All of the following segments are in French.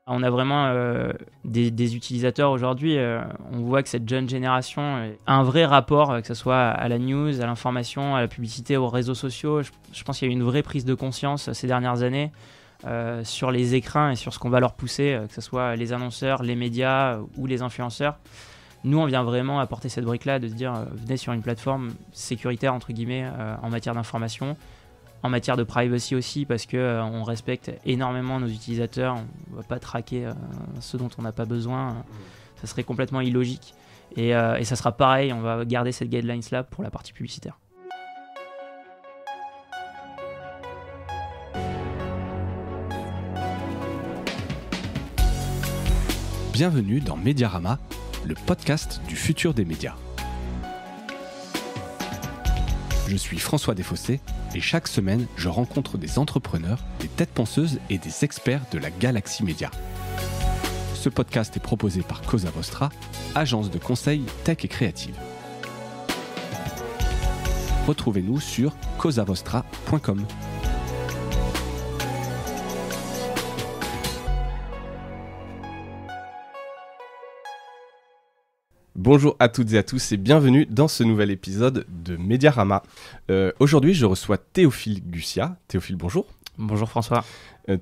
On a vraiment des utilisateurs aujourd'hui, on voit que cette jeune génération a un vrai rapport, que ce soit à la news, à l'information, à la publicité, aux réseaux sociaux. Je pense qu'il y a eu une vraie prise de conscience ces dernières années sur les écrins et sur ce qu'on va leur pousser, que ce soit les annonceurs, les médias ou les influenceurs. Nous, on vient vraiment apporter cette brique-là, de se dire venez sur une plateforme sécuritaire, entre guillemets, en matière d'information. En matière de privacy aussi, parce qu'on respecte énormément nos utilisateurs, on ne va pas traquer ce dont on n'a pas besoin, ça serait complètement illogique. Et ça sera pareil, on va garder cette guidelines-là pour la partie publicitaire. Bienvenue dans Mediarama, le podcast du futur des médias. Je suis François Desfossés et chaque semaine, je rencontre des entrepreneurs, des têtes penseuses et des experts de la galaxie média. Ce podcast est proposé par Cosa Vostra, agence de conseil tech et créative. Retrouvez-nous sur cosavostra.com. Bonjour à toutes et à tous et bienvenue dans ce nouvel épisode de Mediarama. Aujourd'hui, je reçois Théophile Gussia. Théophile, bonjour. Bonjour François.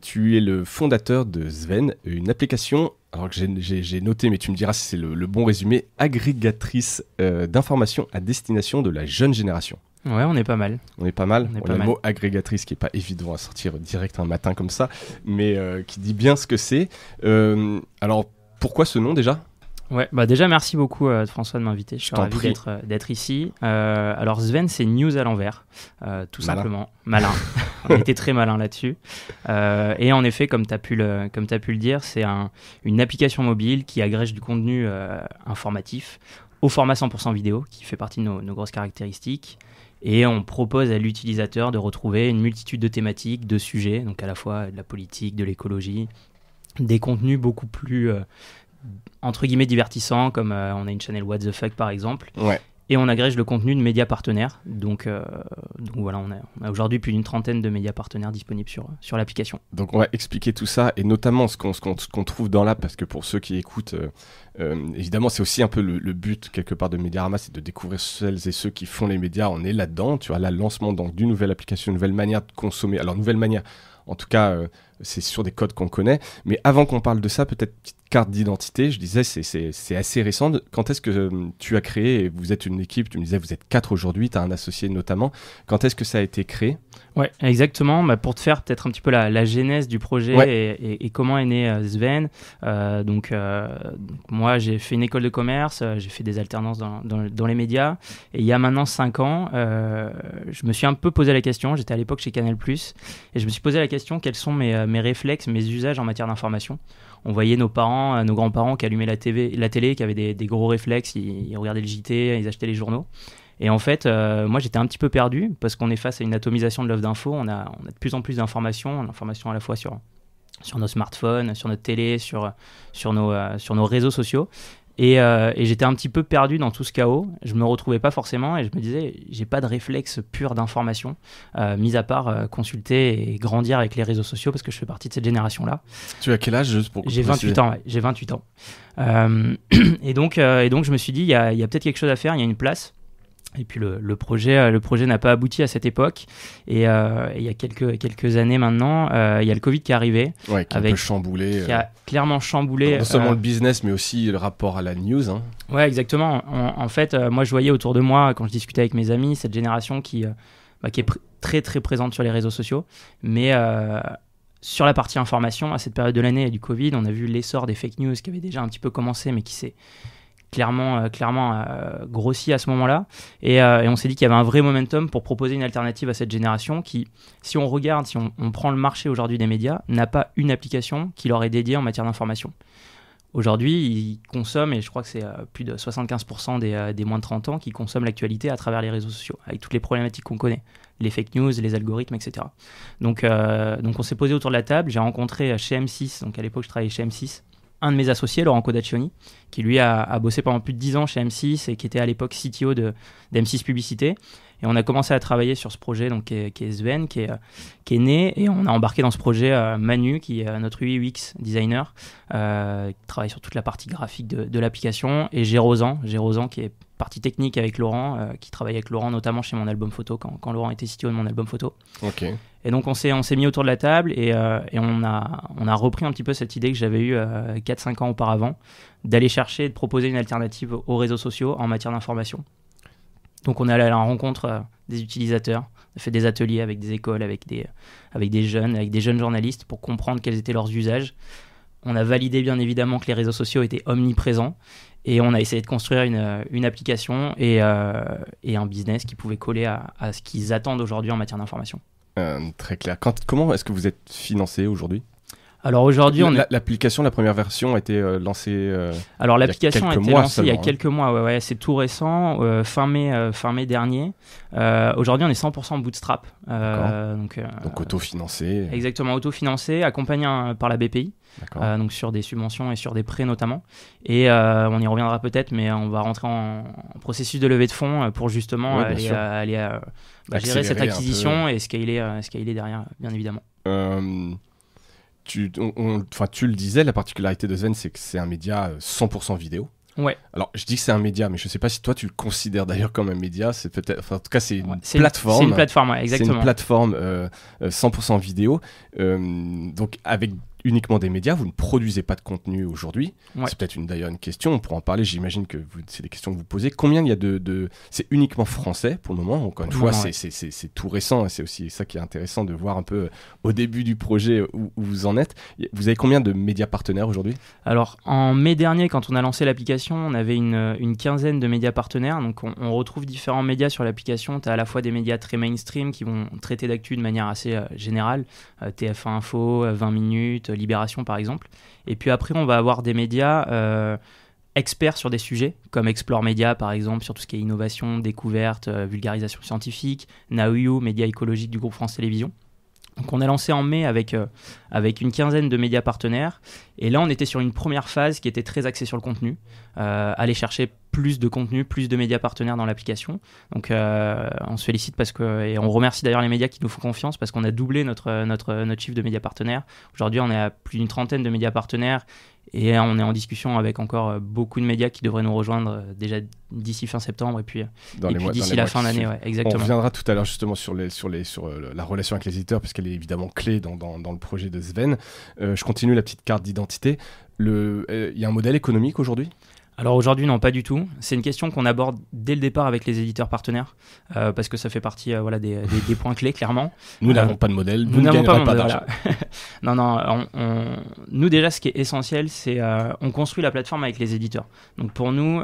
Tu es le fondateur de Sven, une application, alors que j'ai noté, mais tu me diras si c'est le bon résumé, agrégatrice d'informations à destination de la jeune génération. Ouais, on est pas mal. On est pas mal. Le mot agrégatrice qui n'est pas évident à sortir direct un matin comme ça, mais qui dit bien ce que c'est. Alors, pourquoi ce nom déjà ? Ouais, déjà merci beaucoup François de m'inviter, je suis ravi d'être ici. Alors Sven, c'est news à l'envers, tout simplement. Malin, on était très malin là-dessus. Et en effet, comme tu as pu le dire, c'est une application mobile qui agrège du contenu informatif au format 100% vidéo, qui fait partie de nos grosses caractéristiques. Et on propose à l'utilisateur de retrouver une multitude de thématiques, de sujets, donc à la fois de la politique, de l'écologie, des contenus beaucoup plus... entre guillemets divertissant, comme on a une chaîne What the Fuck par exemple, ouais. Et on agrège le contenu de médias partenaires, donc voilà, on a aujourd'hui plus d'une trentaine de médias partenaires disponibles sur l'application. Donc on va expliquer tout ça, et notamment ce qu'on trouve dans l'app, parce que pour ceux qui écoutent, évidemment c'est aussi un peu le but quelque part de Mediarama, c'est de découvrir celles et ceux qui font les médias. On est là-dedans, tu vois, là, le lancement donc, d'une nouvelle application, une nouvelle manière de consommer, alors nouvelle manière, en tout cas c'est sur des codes qu'on connaît, mais avant qu'on parle de ça, peut-être petite carte d'identité, je disais c'est assez récent. Quand est-ce que tu as créé, et vous êtes une équipe, tu me disais vous êtes 4 aujourd'hui, tu as un associé notamment, quand est-ce que ça a été créé ? Ouais, exactement, pour te faire peut-être un petit peu la genèse du projet, ouais. et comment est né Sven. Donc moi j'ai fait une école de commerce, j'ai fait des alternances dans les médias, et il y a maintenant 5 ans, je me suis un peu posé la question, j'étais à l'époque chez Canal+, et je me suis posé la question quels sont mes réflexes, mes usages en matière d'information. On voyait nos parents, nos grands-parents qui allumaient la télé, qui avaient des gros réflexes, ils regardaient le JT, ils achetaient les journaux. Et en fait, moi j'étais un petit peu perdu parce qu'on est face à une atomisation de l'offre d'infos. On a de plus en plus d'informations à la fois sur nos smartphones, sur notre télé, sur nos réseaux sociaux. Et j'étais un petit peu perdu dans tout ce chaos. Je me retrouvais pas forcément et je me disais, j'ai pas de réflexe pur d'information, mis à part consulter et grandir avec les réseaux sociaux parce que je fais partie de cette génération-là. Tu as quel âge juste pour J'ai 28 ans, ouais, j'ai 28 ans. Et donc je me suis dit, il y a peut-être quelque chose à faire, il y a une place. Et puis le projet n'a pas abouti à cette époque, et il y a quelques années maintenant, il y a le Covid qui est arrivé, ouais, qui a un peu chamboulé, qui a clairement chamboulé non seulement le business mais aussi le rapport à la news, hein. Ouais, exactement. En fait, moi je voyais autour de moi quand je discutais avec mes amis cette génération qui est très très présente sur les réseaux sociaux, mais sur la partie information, à cette période de l'année du Covid, on a vu l'essor des fake news qui avait déjà un petit peu commencé, mais qui s'est clairement grossi à ce moment-là, et on s'est dit qu'il y avait un vrai momentum pour proposer une alternative à cette génération qui, si on prend le marché aujourd'hui des médias, n'a pas une application qui leur est dédiée en matière d'information. Aujourd'hui, ils consomment, et je crois que c'est plus de 75% des moins de 30 ans qui consomment l'actualité à travers les réseaux sociaux, avec toutes les problématiques qu'on connaît, les fake news, les algorithmes, etc. Donc on s'est posé autour de la table, j'ai rencontré chez M6, donc à l'époque je travaillais chez M6, un de mes associés, Laurent Codaccioni, qui lui a bossé pendant plus de 10 ans chez M6 et qui était à l'époque CTO d'M6 Publicité. Et on a commencé à travailler sur ce projet donc, qui est Sven, qui est né. Et on a embarqué dans ce projet Manu, qui est notre UI/UX designer, qui travaille sur toute la partie graphique de l'application. Et Gérosan qui est partie technique avec Laurent, qui travaille avec Laurent notamment chez Mon Album Photo, quand Laurent était CTO de Mon Album Photo. Ok. Et donc on s'est mis autour de la table et on a repris un petit peu cette idée que j'avais eue 4-5 ans auparavant, d'aller chercher et de proposer une alternative aux réseaux sociaux en matière d'information. Donc on est allé à la rencontre des utilisateurs, on a fait des ateliers avec des écoles, avec des jeunes journalistes pour comprendre quels étaient leurs usages. On a validé bien évidemment que les réseaux sociaux étaient omniprésents et on a essayé de construire une application et un business qui pouvait coller à ce qu'ils attendent aujourd'hui en matière d'information. Très clair. Comment est-ce que vous êtes financé aujourd'hui ? Alors aujourd'hui, l'application, la première version a été lancée. Alors l'application a été lancée il y a quelques mois. Ouais, c'est tout récent, fin mai dernier. Aujourd'hui, on est 100% bootstrap. Donc autofinancé. Exactement, autofinancé, accompagné par la BPI. Donc sur des subventions et sur des prêts notamment. Et on y reviendra peut-être, mais on va rentrer en processus de levée de fonds pour justement aller gérer cette acquisition et scaler derrière, bien évidemment. Tu le disais, la particularité de Sven, c'est que c'est un média 100% vidéo. Ouais. Alors, je dis que c'est un média, mais je ne sais pas si toi tu le considères d'ailleurs comme un média. C'est peut-être, en tout cas, c'est une plateforme. C'est une plateforme, ouais, exactement. C'est une plateforme 100% vidéo. Donc, avec uniquement des médias, vous ne produisez pas de contenu aujourd'hui. Ouais. C'est peut-être d'ailleurs une question, on pourra en parler, j'imagine que c'est des questions que vous posez. Combien il y a c'est uniquement français pour le moment, encore une fois, c'est tout récent, et c'est aussi ça qui est intéressant de voir un peu au début du projet où vous en êtes. Vous avez combien de médias partenaires aujourd'hui ? Alors, en mai dernier, quand on a lancé l'application, on avait une quinzaine de médias partenaires, donc on retrouve différents médias sur l'application. Tu as à la fois des médias très mainstream qui vont traiter d'actu de manière assez générale, TF1 Info, 20 minutes, Libération par exemple, et puis après on va avoir des médias experts sur des sujets comme Explore Média par exemple sur tout ce qui est innovation, découverte, vulgarisation scientifique, Now You, média écologique du groupe France Télévisions. Donc on a lancé en mai avec une quinzaine de médias partenaires et là on était sur une première phase qui était très axée sur le contenu, aller chercher plus de contenu, plus de médias partenaires dans l'application. Donc on se félicite et on remercie d'ailleurs les médias qui nous font confiance parce qu'on a doublé notre chiffre de médias partenaires. Aujourd'hui on est à plus d'une trentaine de médias partenaires et on est en discussion avec encore beaucoup de médias qui devraient nous rejoindre déjà d'ici fin septembre et puis d'ici la fin d'année. Ouais, exactement. On reviendra tout à l'heure justement sur la relation avec les éditeurs puisqu'elle est évidemment clé dans le projet de Sven. Je continue la petite carte d'identité. Il y a un modèle économique aujourd'hui ? Alors aujourd'hui, non, pas du tout. C'est une question qu'on aborde dès le départ avec les éditeurs partenaires, parce que ça fait partie des points clés, clairement. Nous n'avons pas de modèle, nous n'avons pas d'argent. Non, nous déjà, ce qui est essentiel, c'est on construit la plateforme avec les éditeurs. Donc pour nous,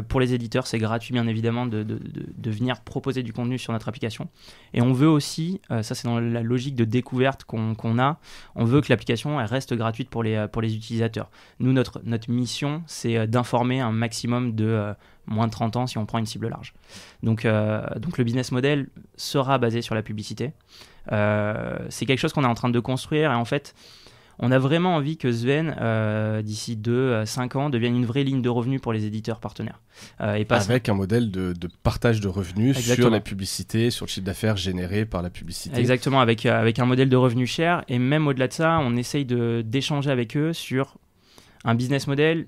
pour les éditeurs, c'est gratuit bien évidemment de venir proposer du contenu sur notre application. Et on veut aussi, ça c'est dans la logique de découverte qu'on a, on veut que l'application elle reste gratuite pour les utilisateurs. Nous, notre mission, c'est d'informer un maximum de moins de 30 ans si on prend une cible large. Donc le business model sera basé sur la publicité. C'est quelque chose qu'on est en train de construire et en fait, on a vraiment envie que Sven, d'ici 2-5 ans, devienne une vraie ligne de revenus pour les éditeurs partenaires. Avec un modèle de partage de revenus sur la publicité, sur le chiffre d'affaires généré par la publicité. Exactement, avec un modèle de revenus cher. Et même au-delà de ça, on essaye d'échanger avec eux sur un business model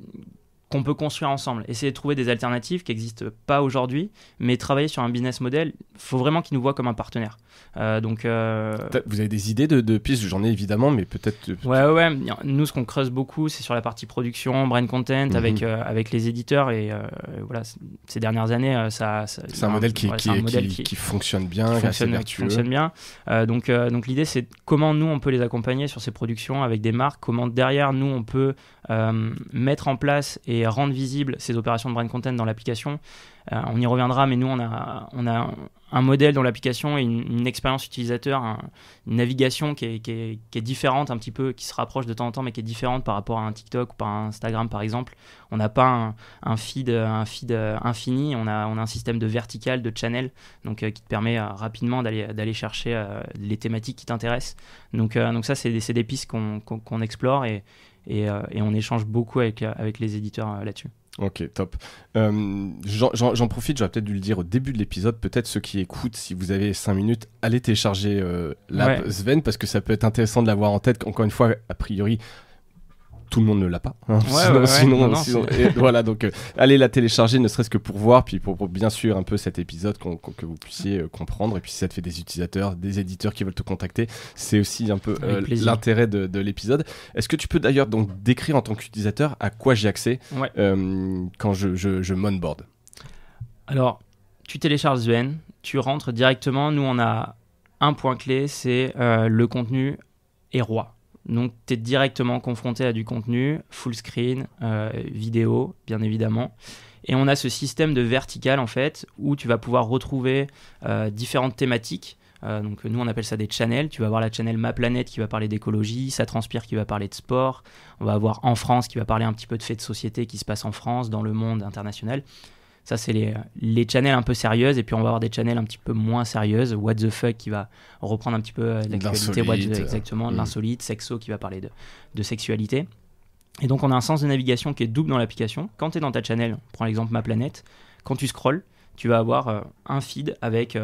qu'on peut construire ensemble, essayer de trouver des alternatives qui n'existent pas aujourd'hui, mais travailler sur un business model, il faut vraiment qu'ils nous voient comme un partenaire. Vous avez des idées de pistes ? J'en ai évidemment, mais peut-être... Ouais. Nous, ce qu'on creuse beaucoup, c'est sur la partie production, brand content, avec les éditeurs, et voilà, ces dernières années, c'est un modèle qui fonctionne bien, qui fonctionne bien. Donc l'idée, c'est comment nous, on peut les accompagner sur ces productions avec des marques, comment derrière, nous, on peut mettre en place et rendre visibles ces opérations de brand content dans l'application. On y reviendra, mais nous, on a un modèle dans l'application et une expérience utilisateur, une navigation qui est différente un petit peu, qui se rapproche de temps en temps, mais qui est différente par rapport à un TikTok ou par un Instagram, par exemple. On n'a pas un feed infini, on a un système de vertical, de channel, donc qui te permet rapidement d'aller chercher les thématiques qui t'intéressent. Donc ça, c'est des pistes qu'on explore et on échange beaucoup avec les éditeurs là-dessus. Ok, top. J'en profite, j'aurais peut-être dû le dire au début de l'épisode, peut-être ceux qui écoutent, si vous avez 5 minutes, allez télécharger l'app Sven, parce que ça peut être intéressant de l'avoir en tête. Encore une fois, a priori, tout le monde ne l'a pas. Hein. Sinon, voilà, donc allez la télécharger, ne serait-ce que pour voir, puis pour bien sûr un peu cet épisode que vous puissiez comprendre. Et puis si ça te fait des utilisateurs, des éditeurs qui veulent te contacter, c'est aussi un peu l'intérêt de l'épisode. Est-ce que tu peux d'ailleurs donc décrire en tant qu'utilisateur à quoi j'ai accès quand je m'onboard? Alors, tu télécharges Sven, tu rentres directement. Nous, on a un point clé, c'est le contenu est roi. Donc, tu es directement confronté à du contenu, full screen, vidéo, bien évidemment. Et on a ce système de vertical, en fait, où tu vas pouvoir retrouver différentes thématiques. Donc, nous, on appelle ça des channels. Tu vas avoir la channel Ma Planète qui va parler d'écologie, Ça Transpire qui va parler de sport. On va avoir En France qui va parler un petit peu de faits de société qui se passent en France, dans le monde international. Ça, c'est les channels un peu sérieuses. Et puis, on va avoir des channels un petit peu moins sérieuses. What the fuck qui va reprendre un petit peu l'actualité. Exactement, de l'insolite. Sexo qui va parler de sexualité. Et donc, on a un sens de navigation qui est double dans l'application. Quand tu es dans ta channel, on prend l'exemple Ma Planète, quand tu scrolles, tu vas avoir un feed avec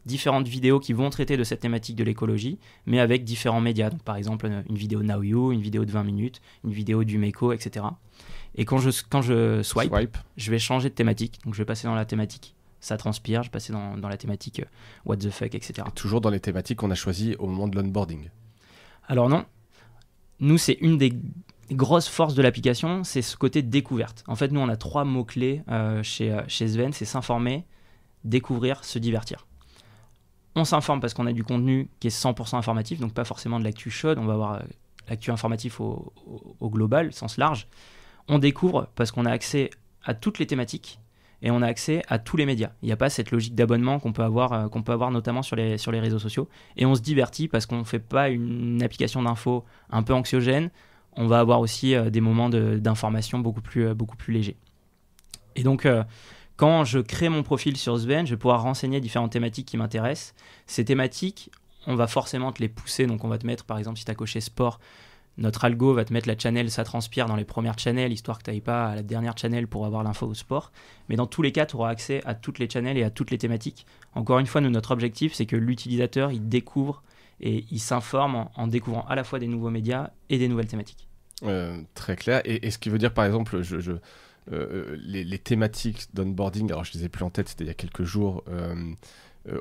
différentes vidéos qui vont traiter de cette thématique de l'écologie, mais avec différents médias. Donc, par exemple, une vidéo Now You, une vidéo de 20 minutes, une vidéo du Meko, etc. Et quand je swipe, je vais changer de thématique. Donc, je vais passer dans la thématique Ça Transpire, je vais passer dans la thématique What the fuck, etc. Et toujours dans les thématiques qu'on a choisies au moment de l'onboarding. Alors non. Nous, c'est une des grosses forces de l'application, c'est ce côté découverte. En fait, nous, on a 3 mots-clés chez Sven, c'est s'informer, découvrir, se divertir. On s'informe parce qu'on a du contenu qui est 100% informatif, donc pas forcément de l'actu chaude, on va avoir l'actu informatif au global, sens large. On découvre parce qu'on a accès à toutes les thématiques et on a accès à tous les médias. Il n'y a pas cette logique d'abonnement qu'on peut avoir notamment sur les réseaux sociaux. Et on se divertit parce qu'on ne fait pas une application d'info un peu anxiogène. On va avoir aussi des moments d'information beaucoup plus légers. Et donc, quand je crée mon profil sur Sven, je vais pouvoir renseigner différentes thématiques qui m'intéressent. Ces thématiques, on va forcément te les pousser. Donc, on va te mettre, par exemple, si tu as coché sport, notre algo va te mettre la channel Ça Transpire dans les premières channels, histoire que tu n'ailles pas à la dernière channel pour avoir l'info au sport. Mais dans tous les cas, tu auras accès à toutes les channels et à toutes les thématiques. Encore une fois, notre objectif, c'est que l'utilisateur, il découvre et il s'informe en découvrant à la fois des nouveaux médias et des nouvelles thématiques. Très clair. Et ce qui veut dire, par exemple, les thématiques d'onboarding, alors je les ai plus en tête, c'était il y a quelques jours,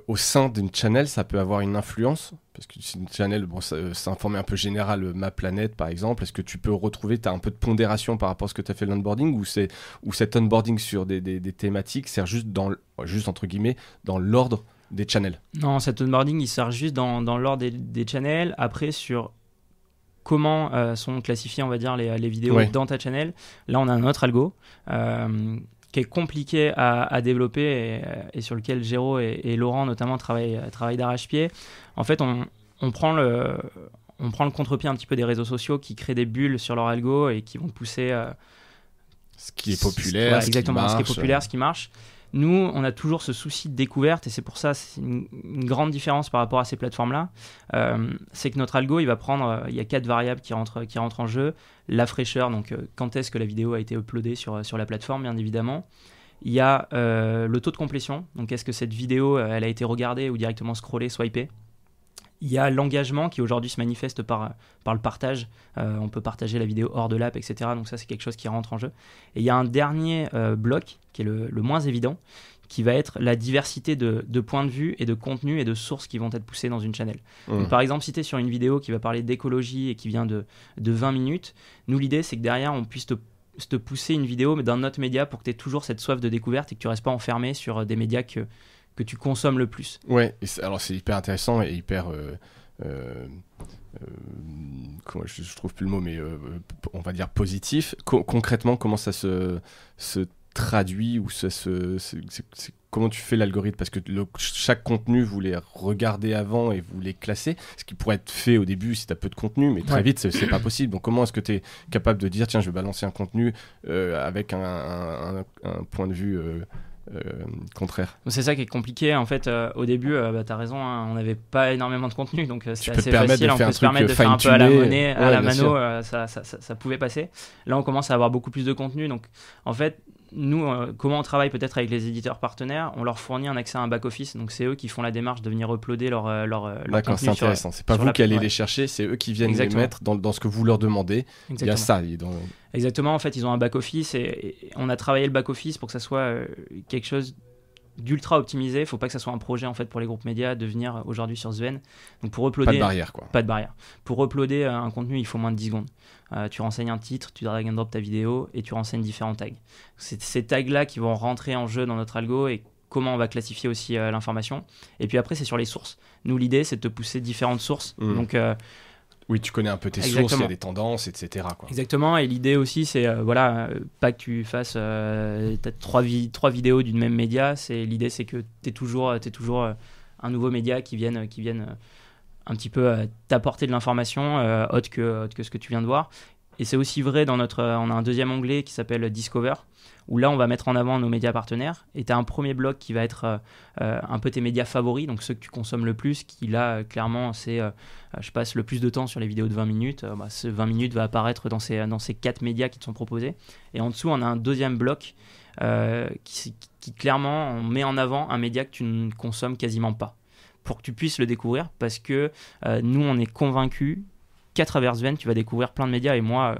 au sein d'une channel, ça peut avoir une influence, parce que c'est une channel, c'est un format un peu général, Ma Planète par exemple. Est-ce que tu peux retrouver, tu as un peu de pondération par rapport à ce que tu as fait l'onboarding, ou cet onboarding sur des thématiques sert juste entre guillemets dans l'ordre des channels? Non, cet onboarding il sert juste dans l'ordre des channels. Après, sur comment sont classifiées, on va dire, les vidéos dans ta channel, là on a un autre algo qui est compliqué à développer et sur lequel Géraud et Laurent notamment travaillent d'arrache-pied. En fait, on prend le contre-pied un petit peu des réseaux sociaux qui créent des bulles sur leur algo et qui vont pousser ce qui est populaire, ce qui marche. Nous, on a toujours ce souci de découverte et c'est pour ça c'est une grande différence par rapport à ces plateformes-là. C'est que notre algo, il va prendre, il y a 4 variables qui rentrent en jeu. La fraîcheur, donc quand est-ce que la vidéo a été uploadée sur la plateforme, bien évidemment. Il y a le taux de complétion, donc est-ce que cette vidéo, elle a été regardée ou directement scrollée, swipée. Il y a l'engagement qui aujourd'hui se manifeste par le partage. On peut partager la vidéo hors de l'app, etc. Donc ça, c'est quelque chose qui rentre en jeu. Et il y a un dernier bloc qui est le moins évident, qui va être la diversité de points de vue et de contenus et de sources qui vont être poussés dans une channel. Donc, par exemple, si tu es sur une vidéo qui va parler d'écologie et qui vient de 20 minutes, nous, l'idée, c'est que derrière, on puisse te pousser une vidéo mais d'un autre média pour que tu aies toujours cette soif de découverte et que tu ne restes pas enfermé sur des médias que tu consommes le plus. Ouais, alors c'est hyper intéressant et hyper... je trouve plus le mot, mais on va dire positif. Concrètement, comment ça se traduit ou comment tu fais l'algorithme? Parce que chaque contenu, vous les regardez avant et vous les classez, ce qui pourrait être fait au début si tu as peu de contenu, mais très vite, c'est pas possible. Donc comment est-ce que tu es capable de dire, tiens, je vais balancer un contenu avec un point de vue contraire? C'est ça qui est compliqué en fait. Au début, tu as raison, hein, on n'avait pas énormément de contenu, donc c'était assez facile. On peut se permettre de faire un peu à la mano, ça pouvait passer. Là, on commence à avoir beaucoup plus de contenu, donc en fait, nous, comment on travaille peut-être avec les éditeurs partenaires, on leur fournit un accès à un back-office, donc c'est eux qui font la démarche de venir uploader leur D'accord, c'est intéressant. C'est pas vous qui allez les chercher, c'est eux qui viennent les mettre dans ce que vous leur demandez. Il y a ça. Exactement, en fait, ils ont un back-office et on a travaillé le back-office pour que ça soit quelque chose d'ultra optimisé. Il ne faut pas que ça soit un projet en fait, pour les groupes médias de venir aujourd'hui sur Sven. Donc pour uploader, pas de barrière, quoi. Pas de barrière. Pour uploader un contenu, il faut moins de 10 secondes. Tu renseignes un titre, tu drag and drop ta vidéo et tu renseignes différents tags. C'est ces tags-là qui vont rentrer en jeu dans notre algo et comment on va classifier aussi l'information. Et puis après, c'est sur les sources. Nous, l'idée, c'est de te pousser différentes sources. Donc, oui, tu connais un peu tes sources, il y a des tendances, etc. quoi. Exactement, et l'idée aussi, c'est pas que tu fasses peut-être trois vidéos d'une même média. L'idée, c'est que tu es toujours un nouveau média qui vienne un petit peu t'apporter de l'information autre que ce que tu viens de voir. Et c'est aussi vrai on a un deuxième onglet qui s'appelle Discover, où là on va mettre en avant nos médias partenaires, et tu as un premier bloc qui va être un peu tes médias favoris, donc ceux que tu consommes le plus, qui là clairement c'est je passe le plus de temps sur les vidéos de 20 minutes, ce 20 minutes va apparaître dans ces 4 médias qui te sont proposés, et en dessous on a un deuxième bloc qui clairement on met en avant un média que tu ne consommes quasiment pas, pour que tu puisses le découvrir, parce que nous on est convaincus qu'à travers Sven tu vas découvrir plein de médias, et moi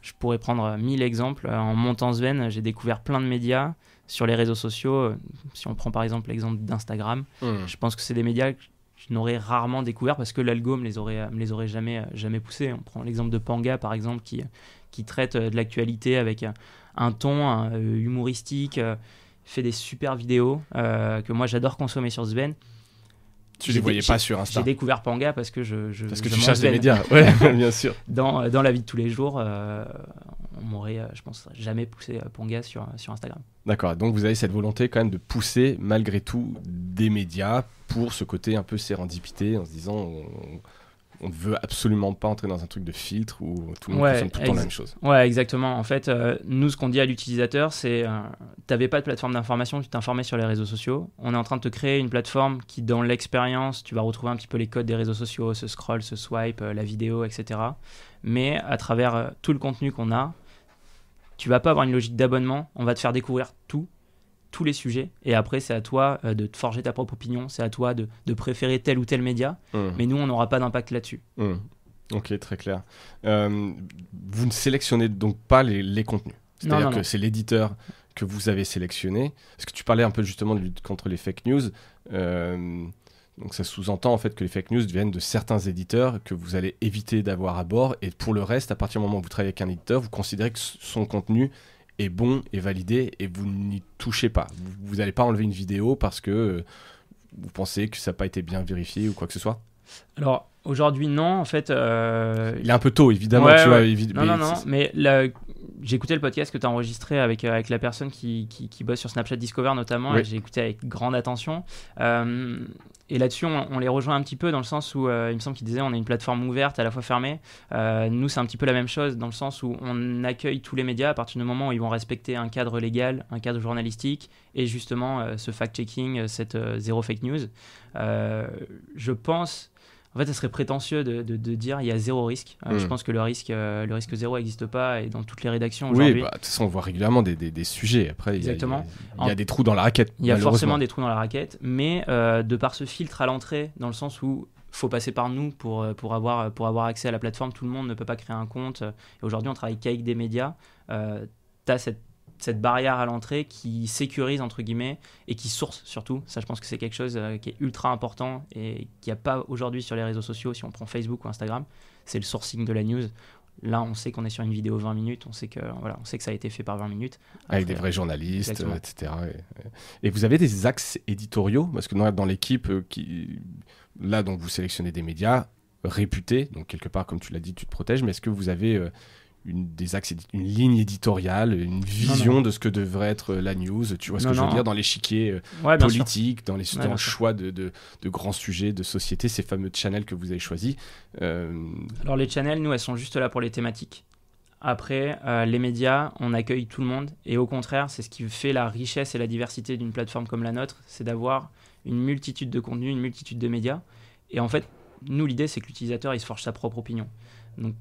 je pourrais prendre 1000 exemples. En montant Sven, j'ai découvert plein de médias sur les réseaux sociaux. Si on prend par exemple l'exemple d'Instagram, je pense que c'est des médias que je n'aurais rarement découvert parce que l'algo me les aurait jamais poussés. On prend l'exemple de Panga par exemple qui traite de l'actualité avec un ton humoristique, fait des super vidéos que moi j'adore consommer sur Sven. Tu les voyais pas sur Insta. J'ai découvert Panga parce que parce que tu cherches des médias, ouais, bien sûr. Dans la vie de tous les jours, on m'aurait, je pense, jamais poussé Panga sur Instagram. D'accord, donc vous avez cette volonté quand même de pousser malgré tout des médias pour ce côté un peu sérendipité, en se disant on ne veut absolument pas entrer dans un truc de filtre où tout le monde consomme tout le temps la même chose. Ouais, exactement. En fait, nous, ce qu'on dit à l'utilisateur, c'est tu n'avais pas de plateforme d'information, tu t'informais sur les réseaux sociaux. On est en train de te créer une plateforme qui, dans l'expérience, tu vas retrouver un petit peu les codes des réseaux sociaux, ce scroll, ce swipe, la vidéo, etc. Mais à travers tout le contenu qu'on a, tu vas pas avoir une logique d'abonnement. On va te faire découvrir tous les sujets, et après c'est à toi de te forger ta propre opinion, c'est à toi de préférer tel ou tel média, mais nous on n'aura pas d'impact là-dessus. Ok, très clair. Vous ne sélectionnez donc pas les contenus, c'est-à-dire que c'est l'éditeur que vous avez sélectionné, parce que tu parlais un peu justement de lutte contre les fake news, donc ça sous-entend en fait que les fake news viennent de certains éditeurs que vous allez éviter d'avoir à bord, et pour le reste, à partir du moment où vous travaillez avec un éditeur, vous considérez que son contenu est bon et validé et vous n'y touchez pas. Vous n'allez pas enlever une vidéo parce que vous pensez que ça n'a pas été bien vérifié ou quoi que ce soit? Alors, aujourd'hui, non. En fait... Il est un peu tôt, évidemment. Ouais, tu vois, non. Mais là, j'ai écouté le podcast que tu as enregistré avec la personne qui bosse sur Snapchat Discover notamment, et j'ai écouté avec grande attention. Et là-dessus, on les rejoint un petit peu dans le sens où il me semble qu'il disait on est une plateforme ouverte, à la fois fermée. Nous, c'est un petit peu la même chose dans le sens où on accueille tous les médias à partir du moment où ils vont respecter un cadre légal, un cadre journalistique, et justement ce fact-checking, cette zéro fake news. Je pense... En fait, ça serait prétentieux de dire il y a zéro risque. Je pense que le risque zéro n'existe pas, et dans toutes les rédactions aujourd'hui. Oui, de toute façon, on voit régulièrement des sujets. Après, exactement. Il y a des trous dans la raquette. Il y a forcément des trous dans la raquette, mais de par ce filtre à l'entrée, dans le sens où faut passer par nous pour avoir accès à la plateforme. Tout le monde ne peut pas créer un compte. Et aujourd'hui, on travaille qu'avec des médias. Tu as cette barrière à l'entrée qui sécurise entre guillemets et qui source surtout. Ça, je pense que c'est quelque chose qui est ultra important et qu'il n'y a pas aujourd'hui sur les réseaux sociaux. Si on prend Facebook ou Instagram, c'est le sourcing de la news. Là, on sait qu'on est sur une vidéo 20 minutes, on sait que ça a été fait par 20 minutes. Après, avec des vrais journalistes, etc. Et vous avez des axes éditoriaux? Parce que dans l'équipe, là, donc, vous sélectionnez des médias réputés, donc quelque part, comme tu l'as dit, tu te protèges, mais est-ce que vous avez une ligne éditoriale, une vision de ce que devrait être la news? Tu vois ce que je veux dire, dans l'échiquier politique, dans le choix de grands sujets de société, ces fameux channels que vous avez choisis. Alors les channels, nous, elles sont juste là pour les thématiques. Après, les médias, on accueille tout le monde, et au contraire, c'est ce qui fait la richesse et la diversité d'une plateforme comme la nôtre, c'est d'avoir une multitude de contenus, une multitude de médias. Et en fait, nous, l'idée, c'est que l'utilisateur, il se forge sa propre opinion. Donc,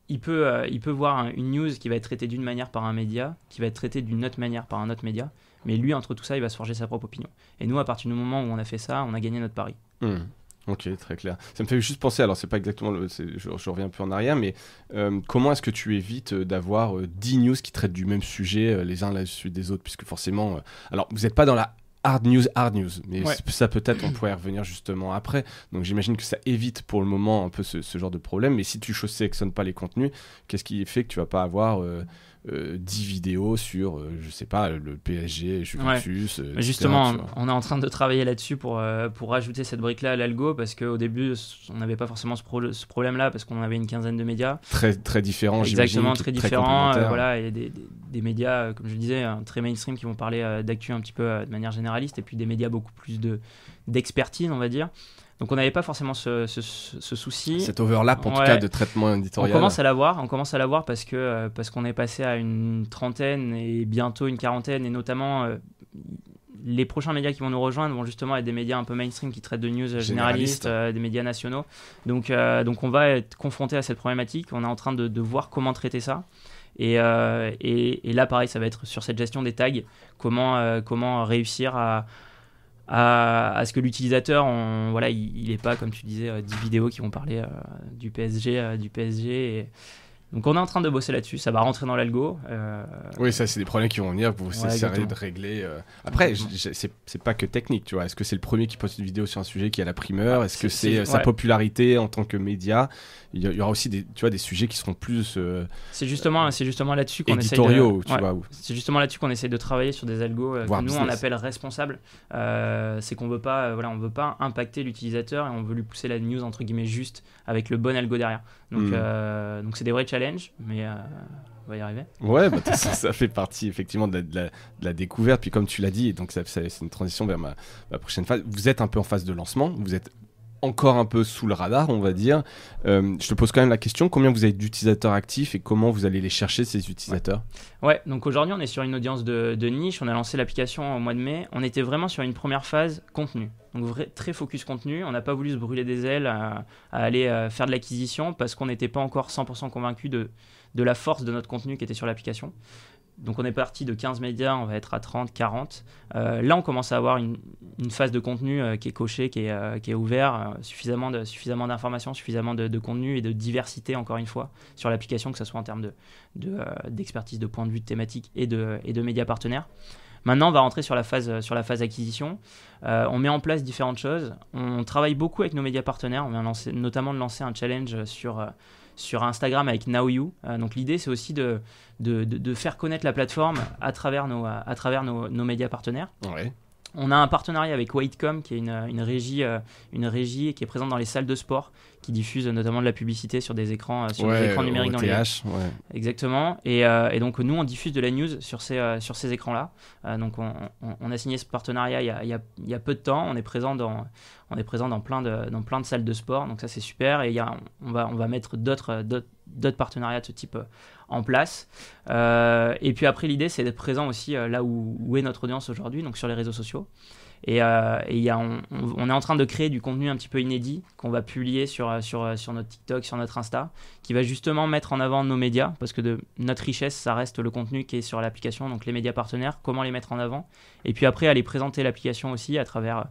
il peut voir une news qui va être traitée d'une manière par un média, qui va être traitée d'une autre manière par un autre média, mais lui, entre tout ça, il va se forger sa propre opinion. Et nous, à partir du moment où on a fait ça, on a gagné notre pari. Ok, très clair. Ça me fait juste penser, alors c'est pas exactement, je reviens un peu en arrière, mais comment est-ce que tu évites d'avoir 10 news qui traitent du même sujet les uns à la suite des autres, puisque forcément, alors vous n'êtes pas dans la hard news, mais ça peut-être on pourrait y revenir justement après, donc j'imagine que ça évite pour le moment un peu ce genre de problème, mais si tu ne sélectionnes pas les contenus, qu'est-ce qui fait que tu vas pas avoir 10 vidéos sur, je sais pas, le PSG, Juventus, etc., justement, on est en train de travailler là-dessus pour rajouter cette brique-là à l'algo, parce qu'au début, on n'avait pas forcément ce problème-là, parce qu'on avait une quinzaine de médias. Très, très différents, exactement, très différents. Voilà, et des médias, comme je le disais, très mainstream, qui vont parler d'actu un petit peu de manière généraliste, et puis des médias beaucoup plus d'expertise, on va dire. Donc on n'avait pas forcément ce souci. Cet overlap en tout cas de traitement éditorial. On commence à l'avoir parce qu'on est passé à une trentaine et bientôt une quarantaine, et notamment les prochains médias qui vont nous rejoindre vont justement être des médias un peu mainstream qui traitent de news généralistes, des médias nationaux. Donc on va être confronté à cette problématique. On est en train de voir comment traiter ça. Et là pareil, ça va être sur cette gestion des tags, comment réussir à ce que l'utilisateur, il n'ait pas, comme tu disais, 10 vidéos qui vont parler du PSG. Donc on est en train de bosser là-dessus, ça va rentrer dans l'algo. Oui, ça c'est des problèmes qui vont venir, que vous essayerez de régler. Après, c'est pas que technique, tu vois. Est-ce que c'est le premier qui poste une vidéo sur un sujet qui a la primeur? Est-ce que c'est sa popularité en tant que média? Il y aura aussi des sujets qui seront plus c'est justement là-dessus qu'on essaie c'est justement là-dessus qu'on essaie de travailler sur des algos que nous on appelle responsables. C'est qu'on veut pas impacter l'utilisateur, et on veut lui pousser la news entre guillemets juste avec le bon algo derrière. Donc c'est des vrais challenges, mais on va y arriver. Ouais, ça fait partie effectivement de la découverte. Puis comme tu l'as dit, donc c'est une transition vers ma prochaine phase. Vous êtes un peu en phase de lancement, vous êtes encore un peu sous le radar, on va dire. Je te pose quand même la question, combien vous avez d'utilisateurs actifs et comment vous allez les chercher, ces utilisateurs? Ouais, donc aujourd'hui on est sur une audience de niche, on a lancé l'application au mois de mai, on était vraiment sur une première phase contenu, donc très focus contenu, on n'a pas voulu se brûler des ailes à aller faire de l'acquisition, parce qu'on n'était pas encore 100% convaincu de la force de notre contenu qui était sur l'application. Donc on est parti de 15 médias, on va être à 30, 40. Là, on commence à avoir une phase de contenu qui est cochée, qui est ouvert, suffisamment d'informations, suffisamment de contenu et de diversité, encore une fois, sur l'application, que ce soit en termes d'expertise, de point de vue, de thématique et de médias partenaires. Maintenant, on va rentrer sur la phase acquisition. On met en place différentes choses. On travaille beaucoup avec nos médias partenaires. On vient notamment de lancer un challenge sur Instagram avec Now You. Donc l'idée, c'est aussi de faire connaître la plateforme à travers nos médias partenaires. Ouais. On a un partenariat avec Whitecom, qui est une régie qui est présente dans les salles de sport, qui diffuse notamment de la publicité sur des écrans, des écrans numériques dans les exactement. Et donc nous, on diffuse de la news sur ces écrans-là. Donc on a signé ce partenariat il y a peu de temps. On est présent dans plein de salles de sport. Donc ça, c'est super. Et on va mettre d'autres partenariats de ce type en place. Et puis après, l'idée, c'est d'être présent aussi là où est notre audience aujourd'hui, donc sur les réseaux sociaux. Et on est en train de créer du contenu un petit peu inédit qu'on va publier sur notre TikTok, sur notre Insta, qui va justement mettre en avant nos médias, parce que notre richesse, ça reste le contenu qui est sur l'application, donc les médias partenaires, comment les mettre en avant. Et puis après, aller présenter l'application aussi à travers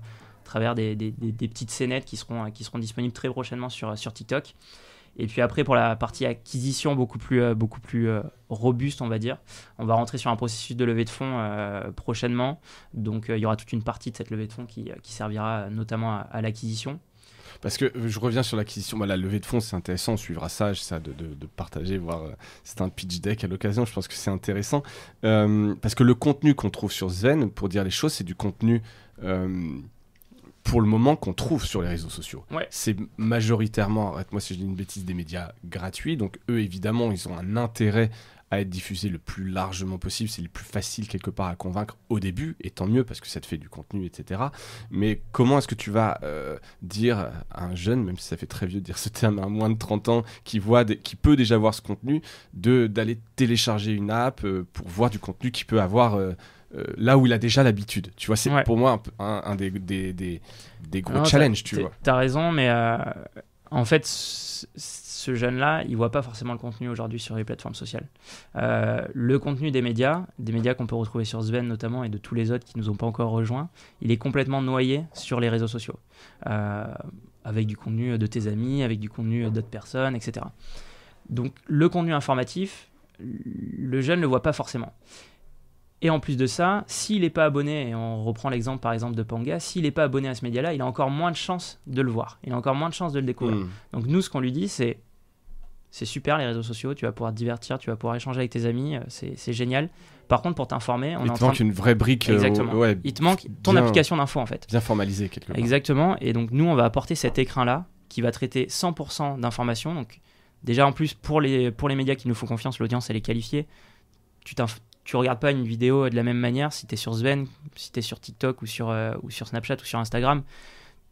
des petites scénettes qui seront disponibles très prochainement sur TikTok. Et puis après, pour la partie acquisition beaucoup plus robuste, on va dire, on va rentrer sur un processus de levée de fonds prochainement. Donc il y aura toute une partie de cette levée de fonds qui servira notamment à l'acquisition. Parce que je reviens sur l'acquisition, la levée de fonds, c'est intéressant, on suivra ça, j'essaie de partager, voir c'est un pitch deck à l'occasion, je pense que c'est intéressant. Parce que le contenu qu'on trouve sur Sven, pour dire les choses, c'est du contenu... pour le moment, qu'on trouve sur les réseaux sociaux. Ouais. C'est majoritairement, arrête-moi si je dis une bêtise, des médias gratuits. Donc eux, évidemment, ils ont un intérêt à être diffusés le plus largement possible. C'est le plus facile quelque part à convaincre au début, et tant mieux parce que ça te fait du contenu, etc. Mais comment est-ce que tu vas dire à un jeune, même si ça fait très vieux de dire ce terme, à moins de 30 ans, qui peut déjà voir ce contenu, d'aller télécharger une app pour voir du contenu qu'il peut avoir... là où il a déjà l'habitude, tu vois, c'est pour moi un des gros challenges, tu vois. T'as raison, mais en fait, ce ce jeune-là, il voit pas forcément le contenu aujourd'hui sur les plateformes sociales. Le contenu des médias qu'on peut retrouver sur Sven notamment et de tous les autres qui nous ont pas encore rejoints, il est complètement noyé sur les réseaux sociaux, avec du contenu de tes amis, avec du contenu d'autres personnes, etc. Donc le contenu informatif, le jeune le voit pas forcément. Et en plus de ça, s'il n'est pas abonné, et on reprend l'exemple par exemple de Panga, s'il n'est pas abonné à ce média-là, il a encore moins de chances de le voir, il a encore moins de chances de le découvrir. Donc nous, ce qu'on lui dit, c'est super les réseaux sociaux, tu vas pouvoir te divertir, tu vas pouvoir échanger avec tes amis, c'est génial. Par contre, pour t'informer, il te manque une vraie brique. Exactement. Il te manque ton application d'info en fait. Bien formalisée quelque part. Exactement. Et donc nous, on va apporter cet écrin-là qui va traiter 100% d'informations. Donc déjà en plus pour les médias qui nous font confiance, l'audience elle est qualifiée. Tu regardes pas une vidéo de la même manière si tu es sur Sven, si tu es sur TikTok ou sur Snapchat ou sur Instagram.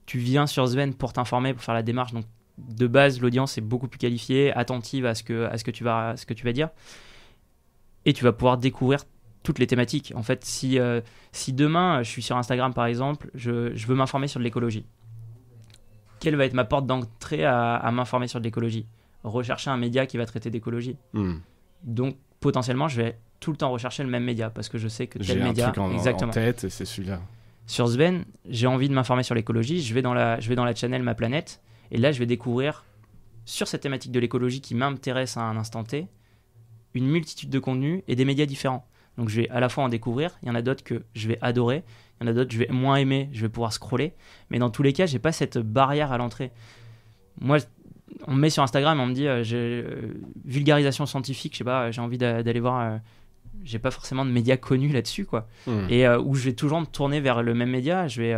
Tu viens sur Sven pour t'informer, pour faire la démarche. Donc, de base, l'audience est beaucoup plus qualifiée, attentive à ce que tu vas dire. Et tu vas pouvoir découvrir toutes les thématiques. En fait, si demain, je suis sur Instagram, par exemple, je veux m'informer sur de l'écologie. Quelle va être ma porte d'entrée à m'informer sur de l'écologie ? Rechercher un média qui va traiter d'écologie. Donc, potentiellement, je vais tout le temps rechercher le même média parce que je sais que tel média en tête et c'est celui-là. Sur Sven, j'ai envie de m'informer sur l'écologie, je vais dans la channel Ma Planète et là je vais découvrir sur cette thématique de l'écologie qui m'intéresse à un instant T une multitude de contenus et des médias différents. Donc je vais à la fois en découvrir, il y en a d'autres que je vais adorer, il y en a d'autres que je vais moins aimer, je vais pouvoir scroller, mais dans tous les cas, j'ai pas cette barrière à l'entrée. Moi, on me met sur Instagram, on me dit vulgarisation scientifique, je sais pas, j'ai envie d'aller voir, j'ai pas forcément de médias connus là-dessus, quoi. Et où je vais toujours me tourner vers le même média, je vais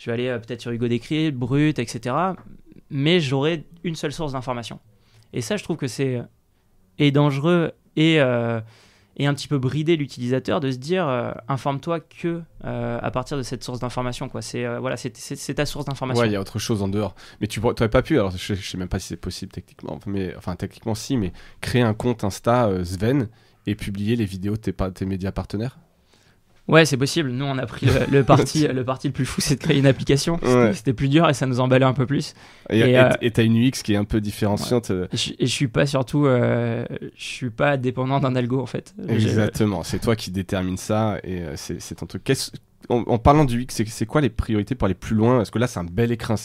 aller peut-être sur Hugo Décrypte, Brut, etc. Mais j'aurai une seule source d'information. Et ça, je trouve que c'est dangereux et un petit peu brider l'utilisateur de se dire informe-toi que à partir de cette source d'information, quoi. C'est ta source d'information. Ouais, il y a autre chose en dehors. Mais tu n'aurais pas pu, alors je sais même pas si c'est possible techniquement, mais enfin techniquement si, mais créer un compte Insta Sven et publier les vidéos de tes médias partenaires. Ouais, c'est possible. Nous, on a pris le parti le plus fou, c'est de créer une application. C'était plus dur et ça nous emballait un peu plus. Et t'as une UX qui est un peu différenciante. Ouais. Et je suis pas surtout, je suis pas dépendant d'un algo en fait. Exactement. C'est toi qui détermine ça et c'est ton truc. En parlant du UX, c'est quoi les priorités pour aller plus loin ? Parce que là, c'est un bel écrin.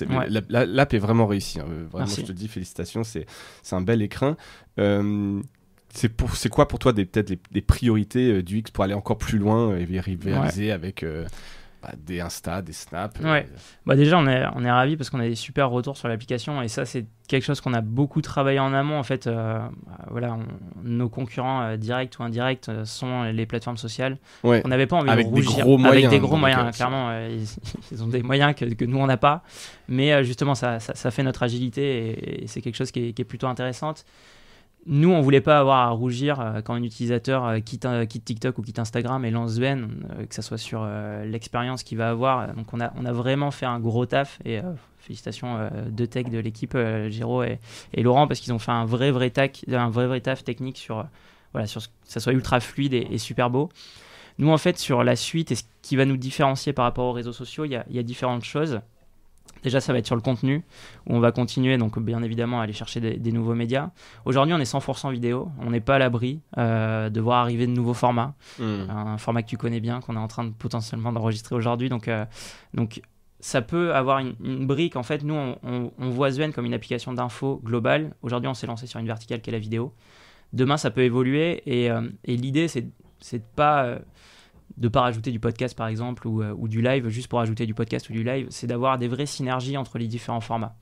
L'app est vraiment réussie. Hein. Vraiment, je te dis félicitations. C'est un bel écrin. C'est quoi pour toi peut-être des priorités du X pour aller encore plus loin et rivaliser avec des Insta, des Snap Déjà, on est ravis parce qu'on a des super retours sur l'application et ça, c'est quelque chose qu'on a beaucoup travaillé en amont. En fait, nos concurrents directs ou indirects sont les plateformes sociales. On n'avait pas envie de rougir avec des gros moyens. Clairement, ils ont des moyens que nous, on n'a pas. Mais justement, ça fait notre agilité et c'est quelque chose qui est plutôt intéressante. Nous, on voulait pas avoir à rougir quand un utilisateur quitte TikTok ou quitte Instagram et lance Sven, que ça soit sur l'expérience qu'il va avoir. Donc, on a vraiment fait un gros taf et félicitations de tech de l'équipe, Géraud et Laurent, parce qu'ils ont fait un vrai taf technique sur que ça soit ultra fluide et super beau. Nous, en fait, sur la suite et ce qui va nous différencier par rapport aux réseaux sociaux, il y a différentes choses. Déjà, ça va être sur le contenu, où on va continuer, donc bien évidemment, à aller chercher des nouveaux médias. Aujourd'hui, on est 100% vidéo. On n'est pas à l'abri de voir arriver de nouveaux formats. Un format que tu connais bien, qu'on est en train de potentiellement d'enregistrer aujourd'hui. Donc ça peut avoir une brique. En fait, nous, on voit Sven comme une application d'info globale. Aujourd'hui, on s'est lancé sur une verticale qui est la vidéo. Demain, ça peut évoluer. Et l'idée, c'est de pas rajouter du podcast par exemple ou du live juste pour ajouter du podcast ou du live, c'est d'avoir des vraies synergies entre les différents formats.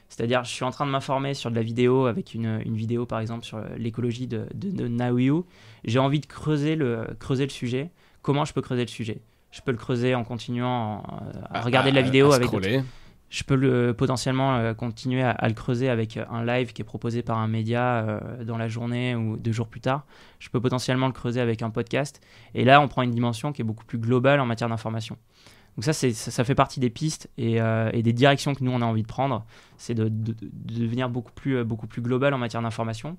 C'est-à-dire, je suis en train de m'informer sur de la vidéo avec une vidéo par exemple sur l'écologie de Now You. J'ai envie de creuser le sujet. Comment je peux creuser le sujet ? Je peux le creuser en continuant à regarder de la vidéo avec scroller. Je peux potentiellement continuer à le creuser avec un live qui est proposé par un média dans la journée ou 2 jours plus tard. Je peux potentiellement le creuser avec un podcast. Et là, on prend une dimension qui est beaucoup plus globale en matière d'information. Donc ça fait partie des pistes et des directions que nous, on a envie de prendre. C'est de devenir beaucoup plus global en matière d'information.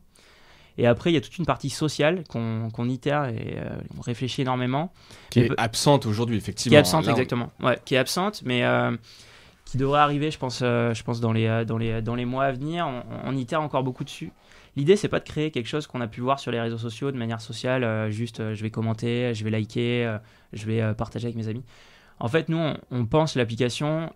Et après, il y a toute une partie sociale qu'on itère et on réfléchit énormément. Qui est absente aujourd'hui, effectivement. Qui est absente, exactement. Ouais, qui est absente, mais qui devrait arriver, je pense dans les mois à venir. On itère encore beaucoup dessus. L'idée, c'est pas de créer quelque chose qu'on a pu voir sur les réseaux sociaux de manière sociale, je vais commenter, je vais liker, je vais partager avec mes amis. En fait, nous, on pense l'application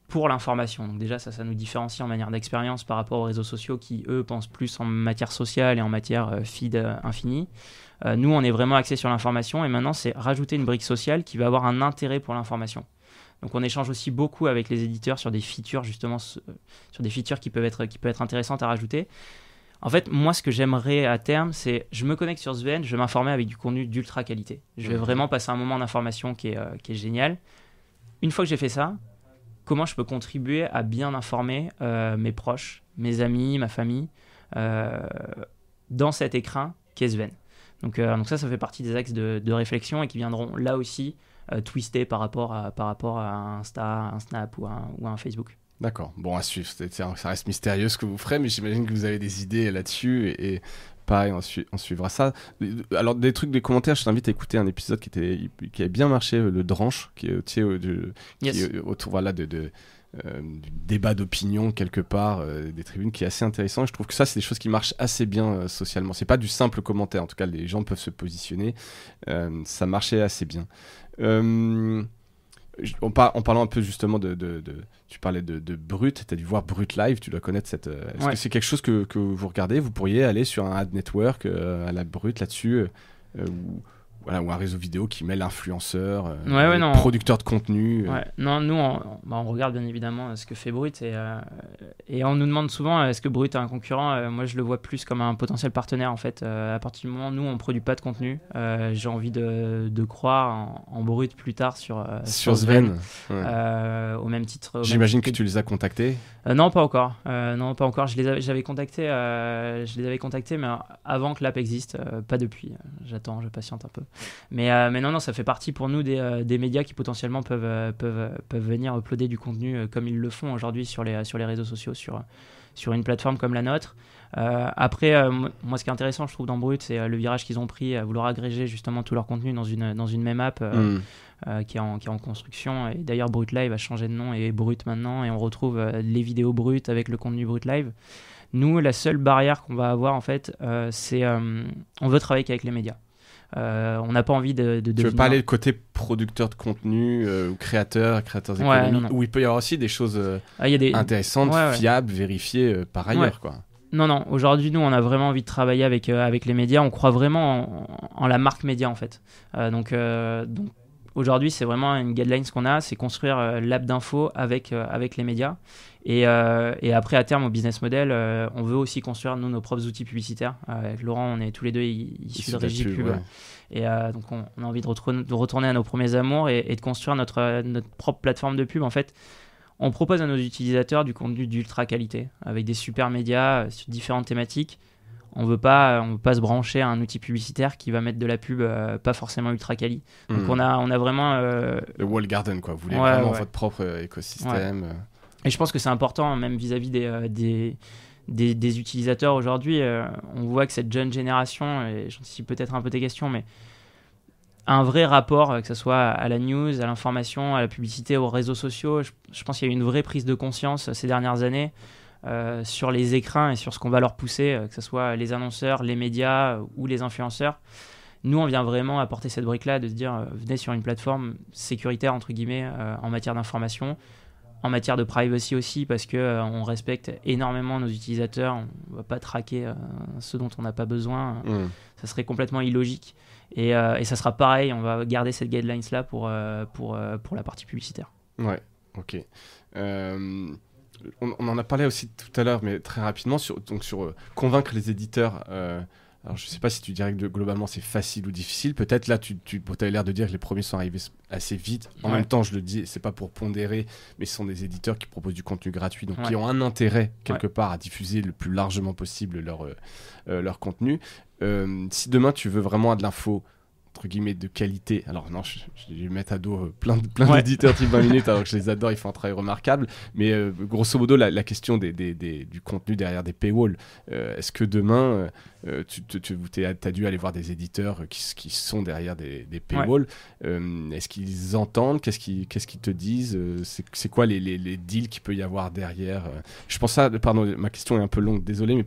pour l'information. Donc déjà, ça nous différencie en manière d'expérience par rapport aux réseaux sociaux qui, eux, pensent plus en matière sociale et en matière feed infini. Nous, on est vraiment axé sur l'information et maintenant, c'est rajouter une brique sociale qui va avoir un intérêt pour l'information. Donc on échange aussi beaucoup avec les éditeurs sur des features, justement, sur des features qui peuvent être intéressantes à rajouter. En fait, moi, ce que j'aimerais à terme, c'est je me connecte sur Sven, je vais m'informer avec du contenu d'ultra qualité. Je vais vraiment passer un moment d'information qui est génial. Une fois que j'ai fait ça, comment je peux contribuer à bien informer mes proches, mes amis, ma famille, dans cet écrin qu'est Sven. Donc ça fait partie des axes de réflexion et qui viendront là aussi twister par rapport à un Insta, un Snap ou un Facebook. D'accord, bon, à suivre. Ça reste mystérieux ce que vous ferez, mais j'imagine que vous avez des idées là-dessus et pareil, on suivra ça. Alors, des commentaires, je t'invite à écouter un épisode qui avait bien marché, le Dranche, qui est autour voilà, du débat d'opinion quelque part, des tribunes, qui est assez intéressant. Et je trouve que ça, c'est des choses qui marchent assez bien socialement. C'est pas du simple commentaire, en tout cas, les gens peuvent se positionner. Ça marchait assez bien. En parlant un peu justement tu parlais de Brut, tu as dû voir Brut Live, tu dois connaître cette... Est-ce que c'est quelque chose que vous regardez? Vous pourriez aller sur un ad network à la Brut là-dessus, ou un réseau vidéo qui mêle influenceurs, producteurs de contenu. Non, nous, on regarde bien évidemment ce que fait Brut et on nous demande souvent est-ce que Brut est un concurrent. Moi, je le vois plus comme un potentiel partenaire en fait. À partir du moment où nous, on ne produit pas de contenu, j'ai envie de croire en Brut plus tard sur Sven. Au même titre. J'imagine que tu les as contactés. Non, pas encore. Je les avais contactés, mais avant que l'app existe, pas depuis. Je patiente un peu. Mais non, ça fait partie pour nous des médias qui potentiellement peuvent venir uploader du contenu comme ils le font aujourd'hui sur les réseaux sociaux, sur une plateforme comme la nôtre. Après, moi, ce qui est intéressant, je trouve, dans Brut, c'est le virage qu'ils ont pris à vouloir agréger justement tout leur contenu dans une même app qui est en construction. Et d'ailleurs, Brut Live a changé de nom et est Brut maintenant, et on retrouve les vidéos Brut avec le contenu Brut Live. Nous, la seule barrière qu'on va avoir, en fait, c'est on veut travailler qu'avec les médias. On n'a pas envie de Tu veux pas aller le côté producteur de contenu ou créateur économiques, où il peut y avoir aussi des choses intéressantes, fiables, vérifiées par ailleurs, quoi. Non, aujourd'hui, nous, on a vraiment envie de travailler avec les médias. On croit vraiment en la marque média, en fait. Donc aujourd'hui, c'est vraiment une guideline qu'on a, c'est construire l'app d'info avec les médias. Et après, à terme, au business model, on veut aussi construire nos propres outils publicitaires. Avec Laurent, on est tous les deux issus de Régie Pub. Et donc, on a envie de retourner à nos premiers amours et de construire notre propre plateforme de pub. En fait, on propose à nos utilisateurs du contenu d'ultra qualité, avec des super médias sur différentes thématiques. On veut pas se brancher à un outil publicitaire qui va mettre de la pub pas forcément ultra quali. Donc on a vraiment le wall garden, quoi. Vous voulez vraiment votre propre écosystème. Et je pense que c'est important, même vis-à-vis des utilisateurs aujourd'hui. On voit que cette jeune génération, et j'anticipe peut-être un peu tes questions, mais a un vrai rapport, que ce soit à la news, à l'information, à la publicité, aux réseaux sociaux. Je pense qu'il y a eu une vraie prise de conscience ces dernières années sur les écrins et sur ce qu'on va leur pousser, que ce soit les annonceurs, les médias ou les influenceurs. Nous, on vient vraiment apporter cette brique-là, de se dire venez sur une plateforme sécuritaire, entre guillemets, en matière d'information, en matière de privacy aussi, parce qu'on respecte énormément nos utilisateurs. On ne va pas traquer ce dont on n'a pas besoin. Ça serait complètement illogique. Et ça sera pareil, on va garder cette guidelines-là pour la partie publicitaire. Ouais, ok. On en a parlé aussi tout à l'heure, mais très rapidement, sur convaincre les éditeurs. Alors, je ne sais pas si tu dirais que globalement c'est facile ou difficile. Peut-être là, tu as l'air de dire que les premiers sont arrivés assez vite. En même temps, je le dis, c'est pas pour pondérer, mais ce sont des éditeurs qui proposent du contenu gratuit, donc qui ont un intérêt quelque part à diffuser le plus largement possible leur contenu. Si demain tu veux vraiment de l'info entre guillemets de qualité. Alors non, je vais mettre à dos plein d'éditeurs type 20 minutes, alors que je les adore, ils font un travail remarquable. Mais grosso modo, la question du contenu derrière des paywalls, est-ce que demain, t'as dû aller voir des éditeurs qui sont derrière des paywalls, est-ce qu'ils entendent, qu'est-ce qu'ils te disent, c'est quoi les deals qu'il peut y avoir derrière, je pense pardon, ma question est un peu longue, désolé, mais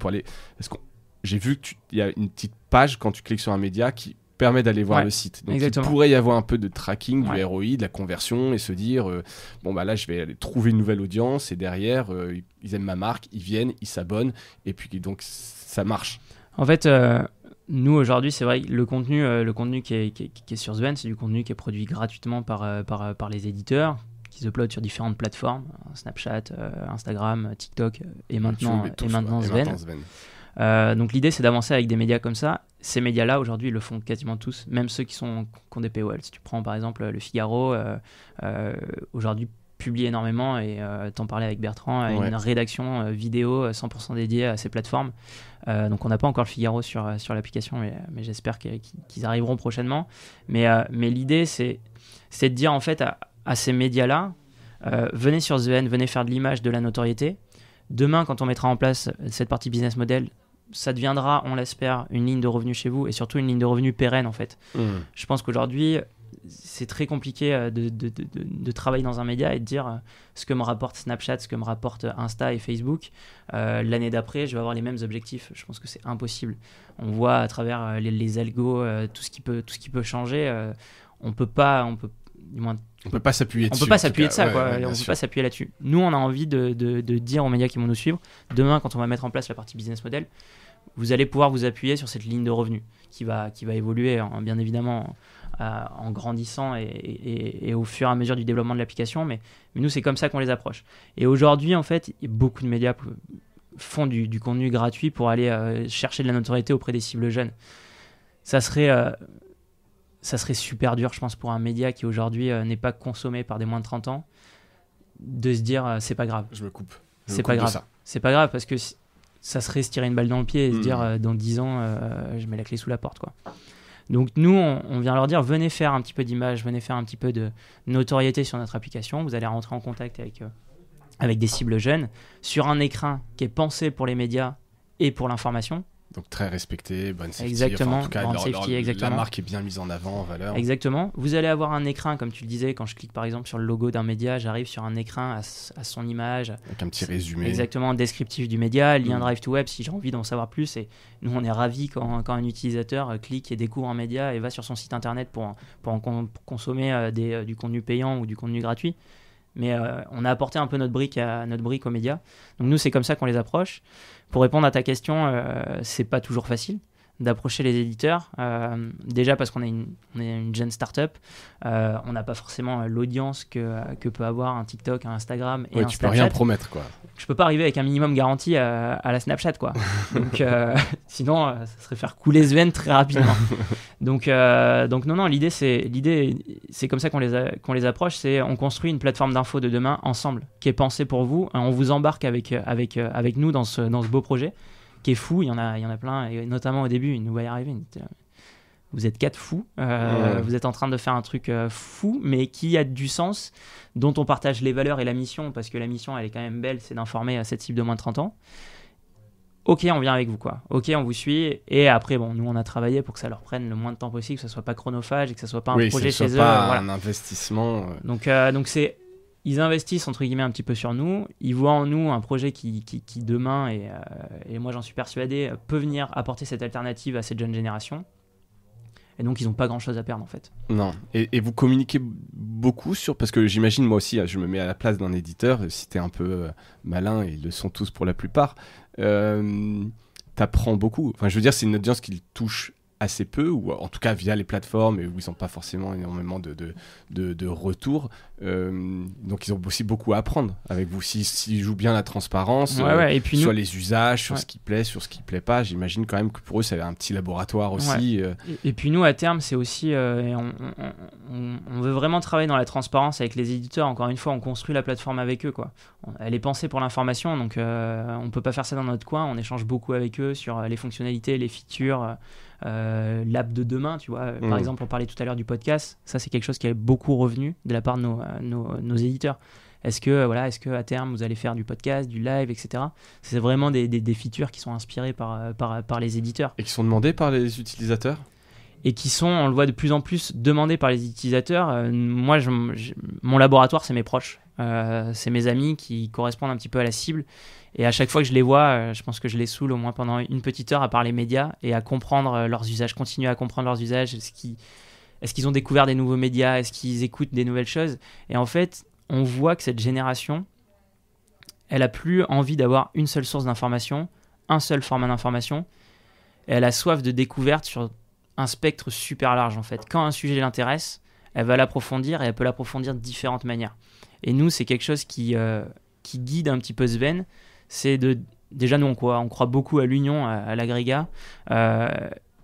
j'ai vu qu'il y a une petite page quand tu cliques sur un média qui permet d'aller voir le site. Donc il pourrait y avoir un peu de tracking, du ROI, de la conversion, et se dire là je vais aller trouver une nouvelle audience, et derrière ils aiment ma marque, ils viennent, ils s'abonnent, et puis donc ça marche. En fait, nous aujourd'hui, c'est vrai, le contenu qui est sur Zven, c'est du contenu qui est produit gratuitement par les éditeurs, qui uploadent sur différentes plateformes, Snapchat, Instagram, TikTok et maintenant Zven. Donc l'idée, c'est d'avancer avec des médias comme ça. Ces médias-là, aujourd'hui, ils le font quasiment tous, même ceux qui ont des paywalls. Si tu prends par exemple Le Figaro, aujourd'hui publie énormément, et t'en parlais avec Bertrand, une rédaction vidéo 100% dédiée à ces plateformes. Donc on n'a pas encore Le Figaro sur l'application, mais j'espère qu'ils arriveront prochainement. Mais l'idée, c'est de dire en fait à ces médias-là, venez sur Zven, venez faire de l'image, de la notoriété. Demain, quand on mettra en place cette partie business model, ça deviendra, on l'espère, une ligne de revenus chez vous, et surtout une ligne de revenus pérenne en fait. Je pense qu'aujourd'hui, c'est très compliqué de travailler dans un média et de dire ce que me rapporte Snapchat, ce que me rapporte Insta et Facebook. L'année d'après, je vais avoir les mêmes objectifs. Je pense que c'est impossible. On voit à travers les algos tout ce qui peut changer. On peut pas s'appuyer dessus. On peut pas s'appuyer de ça, quoi. On peut pas s'appuyer là-dessus. Nous, on a envie de dire aux médias qui vont nous suivre, demain, quand on va mettre en place la partie business model, vous allez pouvoir vous appuyer sur cette ligne de revenus qui va évoluer, bien évidemment, en grandissant et au fur et à mesure du développement de l'application. Mais nous, c'est comme ça qu'on les approche. Et aujourd'hui, en fait, beaucoup de médias font du contenu gratuit pour aller chercher de la notoriété auprès des cibles jeunes. Ça serait super dur, je pense, pour un média qui aujourd'hui n'est pas consommé par des moins de 30 ans, de se dire c'est pas grave. Je me coupe. C'est pas grave. C'est pas grave, parce que ça serait se tirer une balle dans le pied et se dire dans 10 ans, je mets la clé sous la porte, quoi. Donc nous, on vient leur dire, venez faire un petit peu d'image, venez faire un petit peu de notoriété sur notre application. Vous allez rentrer en contact avec des cibles jeunes sur un écran qui est pensé pour les médias et pour l'information. Donc très respecté, bonne safety. Exactement, en tout cas, exactement. La marque est bien mise en avant, en valeur. Exactement. Vous allez avoir un écran, comme tu le disais, quand je clique par exemple sur le logo d'un média, j'arrive sur un écran à son image. Avec un petit résumé. Exactement, descriptif du média, lien Drive to Web si j'ai envie d'en savoir plus. Et nous, on est ravis quand un utilisateur clique et découvre un média et va sur son site internet pour consommer du contenu payant ou du contenu gratuit. Mais on a apporté un peu notre brique aux médias. Donc nous, c'est comme ça qu'on les approche. Pour répondre à ta question, c'est pas toujours facile d'approcher les éditeurs. Déjà parce qu'on est une jeune start-up, on n'a pas forcément l'audience que peut avoir un TikTok, un Instagram et un tu Snapchat. peux rien promettre, quoi. Je peux pas arriver avec un minimum garanti à la Snapchat, quoi. Donc sinon, ça serait faire couler Zven très rapidement. Donc non, l'idée c'est comme ça qu'on les approche. C'est on construit une plateforme d'info de demain ensemble, qui est pensée pour vous. On vous embarque avec nous dans ce beau projet qui est fou. Il y en a plein, et notamment au début, il nous va y arriver. Vous êtes 4 fous, vous êtes en train de faire un truc fou, mais qui a du sens, dont on partage les valeurs et la mission, parce que la mission, elle est quand même belle, c'est d'informer à cette cible de moins de 30 ans. Ok, on vient avec vous, quoi. Ok, on vous suit. Et après, nous, on a travaillé pour que ça leur prenne le moins de temps possible, que ça soit pas chronophage et que ça soit pas un projet chez eux. Pas un investissement. Donc ils investissent entre guillemets un petit peu sur nous. Ils voient en nous un projet qui demain, et moi j'en suis persuadé, peut venir apporter cette alternative à cette jeune génération. Et donc ils n'ont pas grand chose à perdre en fait. Non. Et vous communiquez beaucoup parce que j'imagine, moi aussi, je me mets à la place d'un éditeur, si t'es un peu malin, et ils le sont tous pour la plupart, t'apprends beaucoup. Enfin, je veux dire, c'est une audience qui touche assez peu, ou en tout cas via les plateformes, et où ils n'ont pas forcément énormément de retours. Donc ils ont aussi beaucoup à apprendre avec vous. S'ils jouent bien la transparence, et puis sur les usages, sur ce qui plaît, sur ce qui plaît pas, j'imagine quand même que pour eux c'est un petit laboratoire aussi. Et puis nous, à terme, c'est aussi on veut vraiment travailler dans la transparence avec les éditeurs. Encore une fois, on construit la plateforme avec eux, quoi. Elle est pensée pour l'information, donc on peut pas faire ça dans notre coin. On échange beaucoup avec eux sur les fonctionnalités, les features, l'app de demain, tu vois. Par exemple, on parlait tout à l'heure du podcast. Ça, c'est quelque chose qui est beaucoup revenu de la part de nos éditeurs. Est-ce que à terme, vous allez faire du podcast, du live, etc. C'est vraiment des features qui sont inspirées par les éditeurs. Et qui sont demandées par les utilisateurs ? Et qui sont, on le voit de plus en plus, demandés par les utilisateurs. Moi, mon laboratoire, c'est mes proches. C'est mes amis qui correspondent un petit peu à la cible. Et à chaque fois que je les vois, je pense que je les saoule au moins pendant une petite heure à parler médias et à comprendre leurs usages, continuer à comprendre leurs usages. Est-ce qu'ils ont découvert des nouveaux médias ? Est-ce qu'ils écoutent des nouvelles choses ? Et en fait, on voit que cette génération, elle a plus envie d'avoir une seule source d'information, un seul format d'information. Et elle a soif de découverte sur un spectre super large, en fait. Quand un sujet l'intéresse, elle va l'approfondir et elle peut l'approfondir de différentes manières. Et nous, c'est quelque chose qui guide un petit peu Sven. C'est déjà, nous, on croit beaucoup à l'union, à l'agrégat,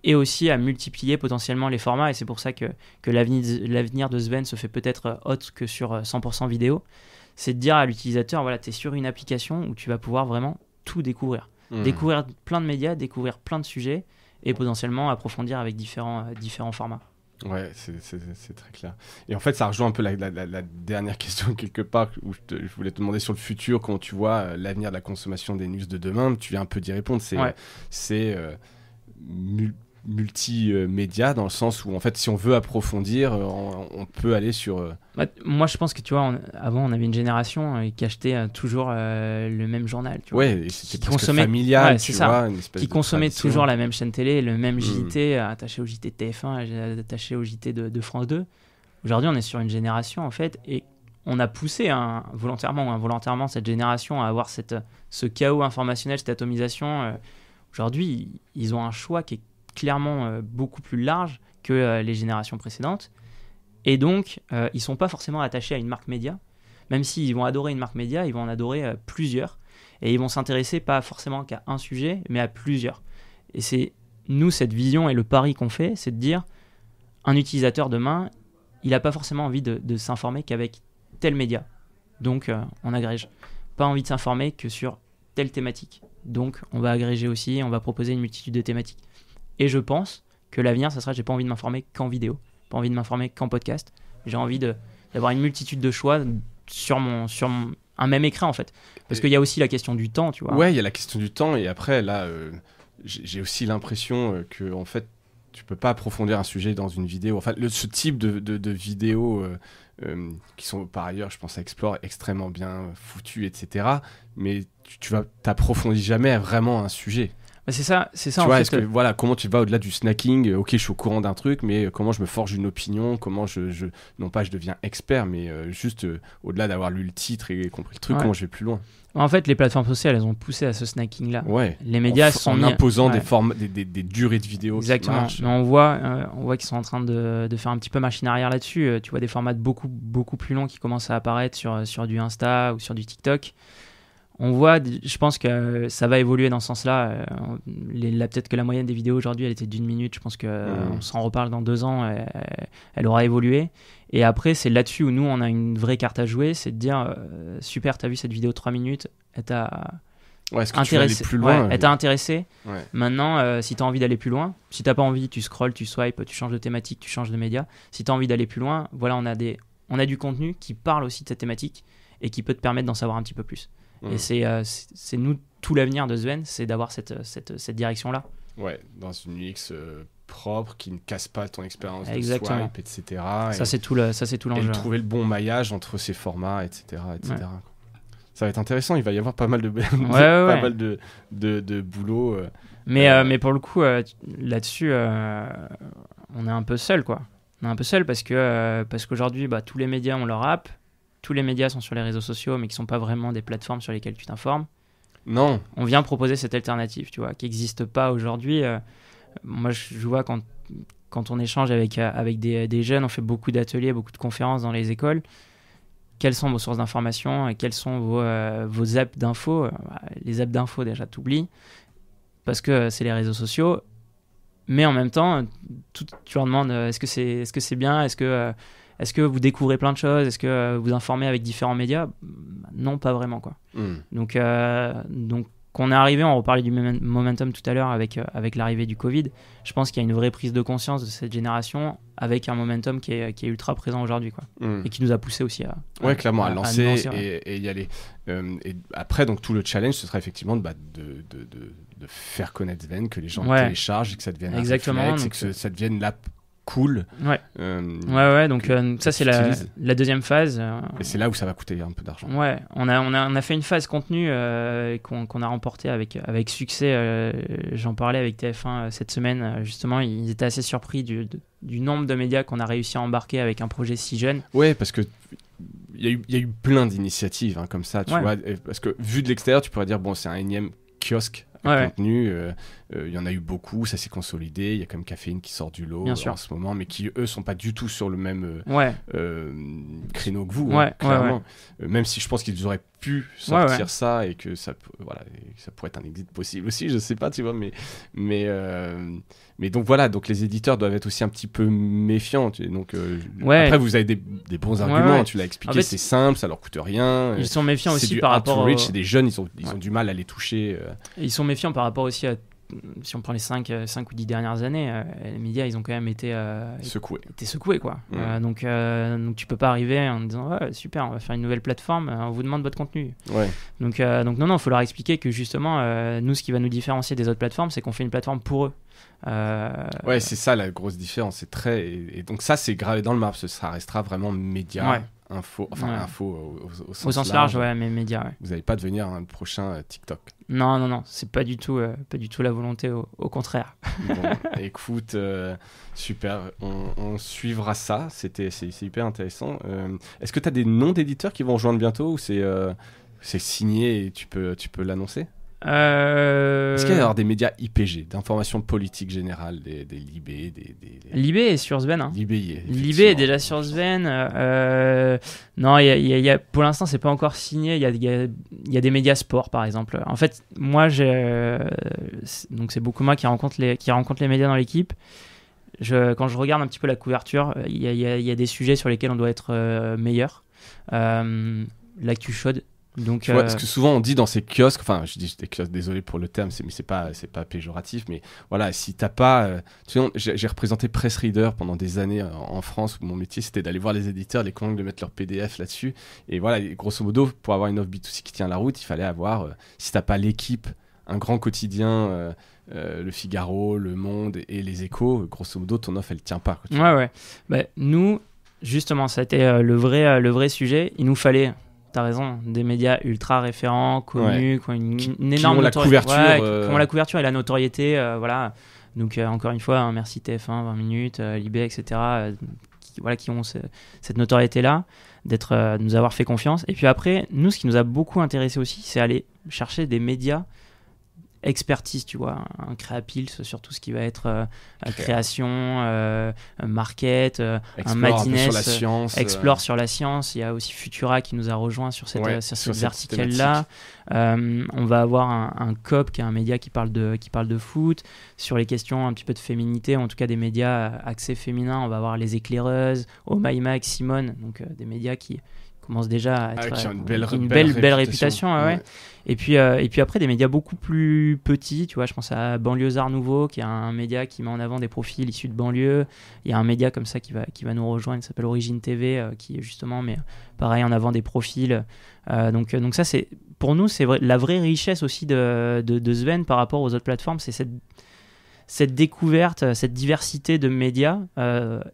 et aussi à multiplier potentiellement les formats. Et c'est pour ça que l'avenir de Sven se fait peut-être autre que sur 100% vidéo. C'est de dire à l'utilisateur, voilà, tu es sur une application où tu vas pouvoir vraiment tout découvrir. Découvrir plein de médias, découvrir plein de sujets, et potentiellement approfondir avec différents formats. Ouais, c'est très clair. Et en fait, ça rejoint un peu la dernière question quelque part où je voulais te demander sur le futur, comment tu vois l'avenir de la consommation des news de demain. Tu viens un peu d'y répondre. C'est multimédia dans le sens où en fait, si on veut approfondir, on peut aller sur. Moi, je pense que tu vois, avant, on avait une génération qui achetait toujours le même journal. Tu vois, ouais, et c'était presque familial, tu vois, une espèce qui consommait toujours la même chaîne télé, le même JT, attaché au JT de TF1, attaché au JT de France 2. Aujourd'hui, on est sur une génération, en fait, et on a poussé volontairement ou involontairement cette génération à avoir ce chaos informationnel, cette atomisation. Aujourd'hui, ils ont un choix qui est clairement beaucoup plus large que les générations précédentes. Et donc, ils ne sont pas forcément attachés à une marque média. Même s'ils vont adorer une marque média, ils vont en adorer plusieurs. Et ils vont s'intéresser pas forcément qu'à un sujet, mais à plusieurs. Et c'est nous, cette vision et le pari qu'on fait, c'est de dire, un utilisateur demain, il n'a pas forcément envie de s'informer qu'avec tel média. Donc, on agrège. Pas envie de s'informer que sur telle thématique. Donc, on va agréger aussi, on va proposer une multitude de thématiques. Et je pense que l'avenir, ça sera, j'ai pas envie de m'informer qu'en vidéo, pas envie de m'informer qu'en podcast. J'ai envie d'avoir une multitude de choix sur un même écran, en fait. Parce qu'il y a aussi la question du temps, tu vois. Ouais, il y a la question du temps. Et après, là, j'ai aussi l'impression que, en fait, tu peux pas approfondir un sujet dans une vidéo. Enfin, ce type de vidéos qui sont, par ailleurs, je pense, à Explore, extrêmement bien foutues, etc. Mais tu t'approfondis jamais vraiment un sujet. C'est ça tu en vois, fait. Voilà, comment tu vas au-delà du snacking. Ok, je suis au courant d'un truc, mais comment je me forge une opinion, comment non pas je deviens expert, mais juste au-delà d'avoir lu le titre et compris le truc, comment je vais plus loin. En fait, les plateformes sociales, elles ont poussé à ce snacking-là. Ouais. Les médias en imposant des formats, des durées de vidéos. Exactement. Mais on voit qu'ils sont en train de faire un petit peu machine arrière là-dessus. Tu vois des formats beaucoup, beaucoup plus longs qui commencent à apparaître sur du Insta ou sur du TikTok. On voit, je pense que ça va évoluer dans ce sens-là. Peut-être que la moyenne des vidéos aujourd'hui, elle était d'1 minute. Je pense qu'on s'en reparle dans 2 ans. Elle aura évolué. Et après, c'est là-dessus où nous, on a une vraie carte à jouer. C'est de dire, super, t'as vu cette vidéo de 3 minutes. Elle t'a intéressé. Plus loin, elle t'a intéressé. Ouais. Maintenant, si t'as envie d'aller plus loin, si t'as pas envie, tu scrolles, tu swipes, tu changes de thématique, tu changes de média. Si t'as envie d'aller plus loin, voilà, on a du contenu qui parle aussi de cette thématique et qui peut te permettre d'en savoir un petit peu plus. Et c'est nous, tout l'avenir de Sven, c'est d'avoir cette direction-là. Ouais, dans une UX propre, qui ne casse pas ton expérience Exactement. de swipe, etc. Ça, c'est tout l'enjeu. Et trouver le bon maillage entre ces formats, etc. Ouais. Ça va être intéressant, il va y avoir pas mal de, mal de boulot. Mais pour le coup, là-dessus, on est un peu seul, quoi. On est un peu seul parce qu'aujourd'hui, tous les médias ont leur app. Tous les médias sont sur les réseaux sociaux, mais qui ne sont pas vraiment des plateformes sur lesquelles tu t'informes. Non. On vient proposer cette alternative, tu vois, qui n'existe pas aujourd'hui. Moi, je vois quand on échange avec des jeunes, on fait beaucoup d'ateliers, beaucoup de conférences dans les écoles. Quelles sont vos sources d'information et quelles sont vos apps d'infos? Les apps d'infos, déjà, t'oublies, parce que c'est les réseaux sociaux. Mais en même temps, tu leur demandes est-ce que c'est bien, est-ce que vous découvrez plein de choses? Est-ce que vous informez avec différents médias? Non, pas vraiment, quoi. Donc qu'on est arrivé, on reparlait du momentum tout à l'heure avec l'arrivée du Covid. Je pense qu'il y a une vraie prise de conscience de cette génération avec un momentum qui est ultra présent aujourd'hui, quoi. Et qui nous a poussé aussi clairement à lancer et y aller. Et après, donc tout le challenge, ce sera effectivement de faire connaître Sven, que les gens téléchargent et que ça devienne un réflexe, et que ça devienne l'app cool. Donc ça c'est la deuxième phase. Et c'est là où ça va coûter un peu d'argent. On a fait une phase contenu qu'on a remportée avec succès. J'en parlais avec TF1 cette semaine. Justement, ils étaient assez surpris du nombre de médias qu'on a réussi à embarquer avec un projet si jeune. Ouais, parce que il y a eu plein d'initiatives comme ça, tu vois. Parce que vu de l'extérieur, tu pourrais dire bon, c'est un énième kiosque contenu, il y en a eu beaucoup, ça s'est consolidé, il y a quand même Caféine qui sort du lot en ce moment, mais qui eux sont pas du tout sur le même créneau que vous, clairement. Même si je pense qu'ils auraient pu sortir ça et que ça pourrait être un exit possible aussi, je sais pas, tu vois, mais donc voilà, donc les éditeurs doivent être aussi un petit peu méfiants. Donc après vous avez des bons arguments, tu l'as expliqué, en fait, c'est simple, ça leur coûte rien. Ils sont méfiants aussi par rapport reach, c'est des jeunes, ils ont du mal à les toucher. Ils sont méfiants par rapport aussi à, si on prend les 5 ou 10 dernières années, les médias ils ont quand même été secoués quoi. Donc tu peux pas arriver en disant super, on va faire une nouvelle plateforme, on vous demande votre contenu. Donc non, il faut leur expliquer que justement nous, ce qui va nous différencier des autres plateformes, c'est qu'on fait une plateforme pour eux. C'est ça la grosse différence, c'est et donc ça c'est gravé dans le marbre, ça restera vraiment média. Info au sens large, mais médias. Vous n'allez pas devenir un prochain TikTok. Non, c'est pas du tout la volonté, au contraire. Bon, écoute, super, on suivra ça, c'est hyper intéressant. Est-ce que tu as des noms d'éditeurs qui vont rejoindre bientôt ou c'est signé et tu peux l'annoncer? Est-ce qu'il va y avoir des médias IPG, d'information politique générale, des Libé, Libé est sur Sven. Libé est déjà sur Sven. Non, y a, pour l'instant, c'est pas encore signé. Il y a des médias sport, par exemple. En fait, moi, donc c'est beaucoup moi qui rencontre les médias dans l'équipe. Quand je regarde un petit peu la couverture, il y a des sujets sur lesquels on doit être meilleur. L'actu chaude. Donc, parce que souvent on dit dans ces kiosques, enfin je dis des kiosques, désolé pour le terme, mais c'est pas péjoratif, mais voilà, si t'as pas, tu sais, j'ai représenté Press Reader pendant des années en France où mon métier c'était d'aller voir les éditeurs, les convaincre de mettre leur PDF là-dessus, et voilà, grosso modo pour avoir une offre B2C qui tient la route, il fallait avoir, si t'as pas l'équipe, un grand quotidien, le Figaro, le Monde et les Échos, grosso modo ton offre elle tient pas, quoi, nous justement ça a été le vrai sujet, il nous fallait, t'as raison, des médias ultra référents, connus, qui ont une énorme couverture, qui ont la couverture et la notoriété, voilà. Donc encore une fois, merci TF1, 20 minutes, Libé, etc. Qui ont cette notoriété-là, de nous avoir fait confiance. Et puis après, nous, ce qui nous a beaucoup intéressé aussi, c'est aller chercher des médias expertise, tu vois, un Créapils sur tout ce qui va être création, market, un Madines, Explore sur la science. Il y a aussi Futura qui nous a rejoint sur cette verticale-là. On va avoir un COP qui est un média qui parle de foot, sur les questions un petit peu de féminité, en tout cas des médias axés féminins. On va avoir Les Éclaireuses, Oh My Mac, Simone, donc des médias qui commence déjà à être une belle réputation. Et puis après des médias beaucoup plus petits, tu vois, je pense à Banlieusard Nouveau, qui est un média qui met en avant des profils issus de banlieue. Il y a un média comme ça qui va nous rejoindre, qui s'appelle Origine TV, qui est justement, mais pareil, en avant des profils. Donc ça, c'est, pour nous, c'est la vraie richesse aussi de Sven par rapport aux autres plateformes, c'est cette découverte, cette diversité de médias,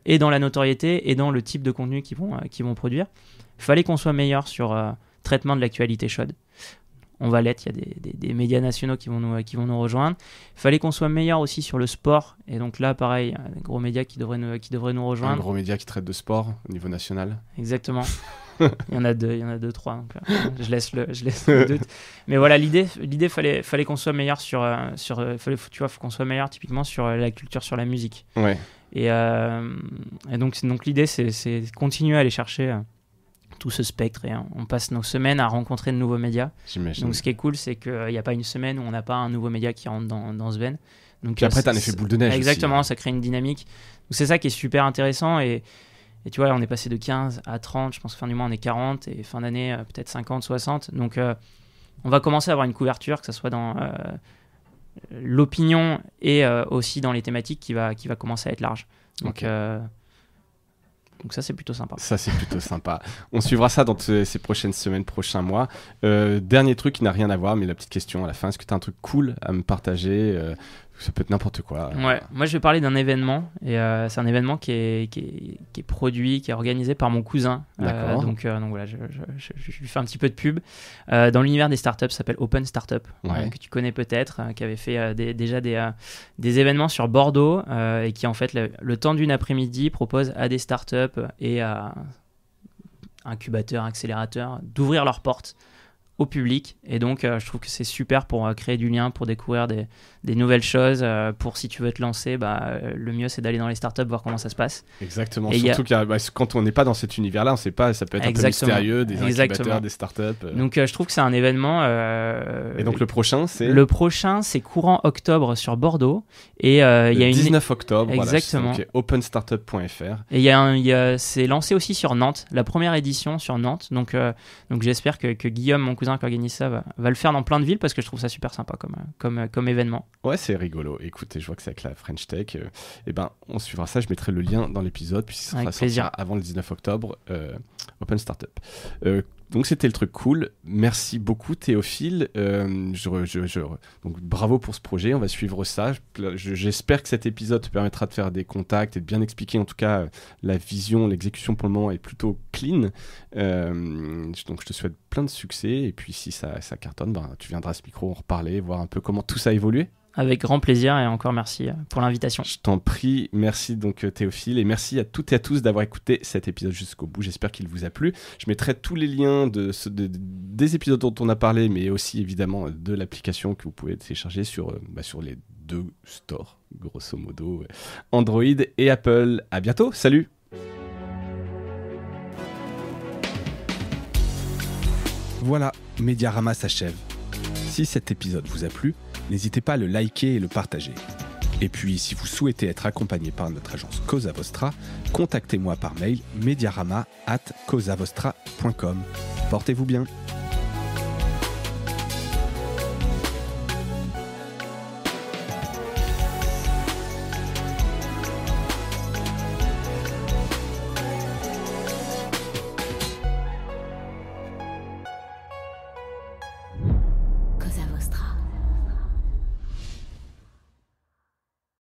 et dans la notoriété et dans le type de contenu qu'ils vont produire. Il fallait qu'on soit meilleur sur traitement de l'actualité chaude. On va l'être, il y a des médias nationaux qui vont nous rejoindre. Il fallait qu'on soit meilleur aussi sur le sport. Et donc là, pareil, des gros médias qui devraient nous rejoindre. Un gros média qui traite de sport au niveau national. Exactement. Il y en a deux, trois. Donc, je laisse le doute. Mais voilà, l'idée, fallait qu'on soit meilleur faut qu'on soit meilleur typiquement sur la culture, sur la musique. Ouais. Et donc l'idée, c'est continuer à aller chercher tout ce spectre, et on passe nos semaines à rencontrer de nouveaux médias. J'imagine. Donc ce qui est cool, c'est qu'il n'y a pas une semaine où on n'a pas un nouveau média qui rentre dans Sven. Donc puis après t'as un effet boule de neige. Exactement, aussi. Ça crée une dynamique. Donc c'est ça qui est super intéressant, et tu vois, on est passé de 15 à 30, je pense que fin du mois on est 40, et fin d'année peut-être 50, 60. Donc on va commencer à avoir une couverture, que ce soit dans l'opinion et aussi dans les thématiques qui va commencer à être large. Donc ça, c'est plutôt sympa. Ça, c'est plutôt sympa. On suivra ça dans ces prochaines semaines, prochains mois. Dernier truc qui n'a rien à voir, mais la petite question à la fin. Est-ce que tu as un truc cool à me partager Ça peut être n'importe quoi. Ouais, moi, je vais parler d'un événement. Et c'est un événement qui est produit, qui est organisé par mon cousin. Donc voilà, je lui fais un petit peu de pub. Dans l'univers des startups, ça s'appelle Open Startup, que tu connais peut-être, qui avait fait déjà des événements sur Bordeaux et qui, en fait, le temps d'une après-midi, propose à des startups et à incubateurs, accélérateurs, d'ouvrir leurs portes au public. Et donc je trouve que c'est super pour créer du lien, pour découvrir des nouvelles choses, pour si tu veux te lancer, le mieux c'est d'aller dans les startups, voir comment ça se passe. Exactement, et surtout quand on n'est pas dans cet univers là, on ne sait pas, ça peut être un peu mystérieux, des incubateurs, des startups. Donc je trouve que c'est un événement et donc le prochain c'est courant octobre sur Bordeaux, et il y a 19 octobre, exactement, voilà, openstartup.fr, et c'est lancé aussi sur Nantes, la première édition sur Nantes, donc j'espère que Guillaume, mon cousin qui organise ça, va le faire dans plein de villes, parce que je trouve ça super sympa comme événement. Ouais, c'est rigolo. Écoutez, je vois que c'est avec la French Tech. On suivra ça. Je mettrai le lien dans l'épisode, puis ça sera sortir avant le 19 octobre. Open Startup. Donc c'était le truc cool. Merci beaucoup Théophile. Donc bravo pour ce projet. On va suivre ça. J'espère que cet épisode te permettra de faire des contacts et de bien expliquer. En tout cas, la vision, l'exécution pour le moment est plutôt clean. Donc je te souhaite plein de succès. Et puis si ça cartonne, tu viendras à ce micro en reparler, voir un peu comment tout ça a évolué. Avec grand plaisir, et encore merci pour l'invitation. Je t'en prie, merci donc Théophile, et merci à toutes et à tous d'avoir écouté cet épisode jusqu'au bout. J'espère qu'il vous a plu. Je mettrai tous les liens des épisodes dont on a parlé, mais aussi évidemment de l'application que vous pouvez télécharger sur les 2 stores, grosso modo, Android et Apple. À bientôt, salut! Voilà, Mediarama s'achève. Si cet épisode vous a plu, n'hésitez pas à le liker et le partager. Et puis, si vous souhaitez être accompagné par notre agence Cosa Vostra, contactez-moi par mail mediarama@cosavostra.com. Portez-vous bien.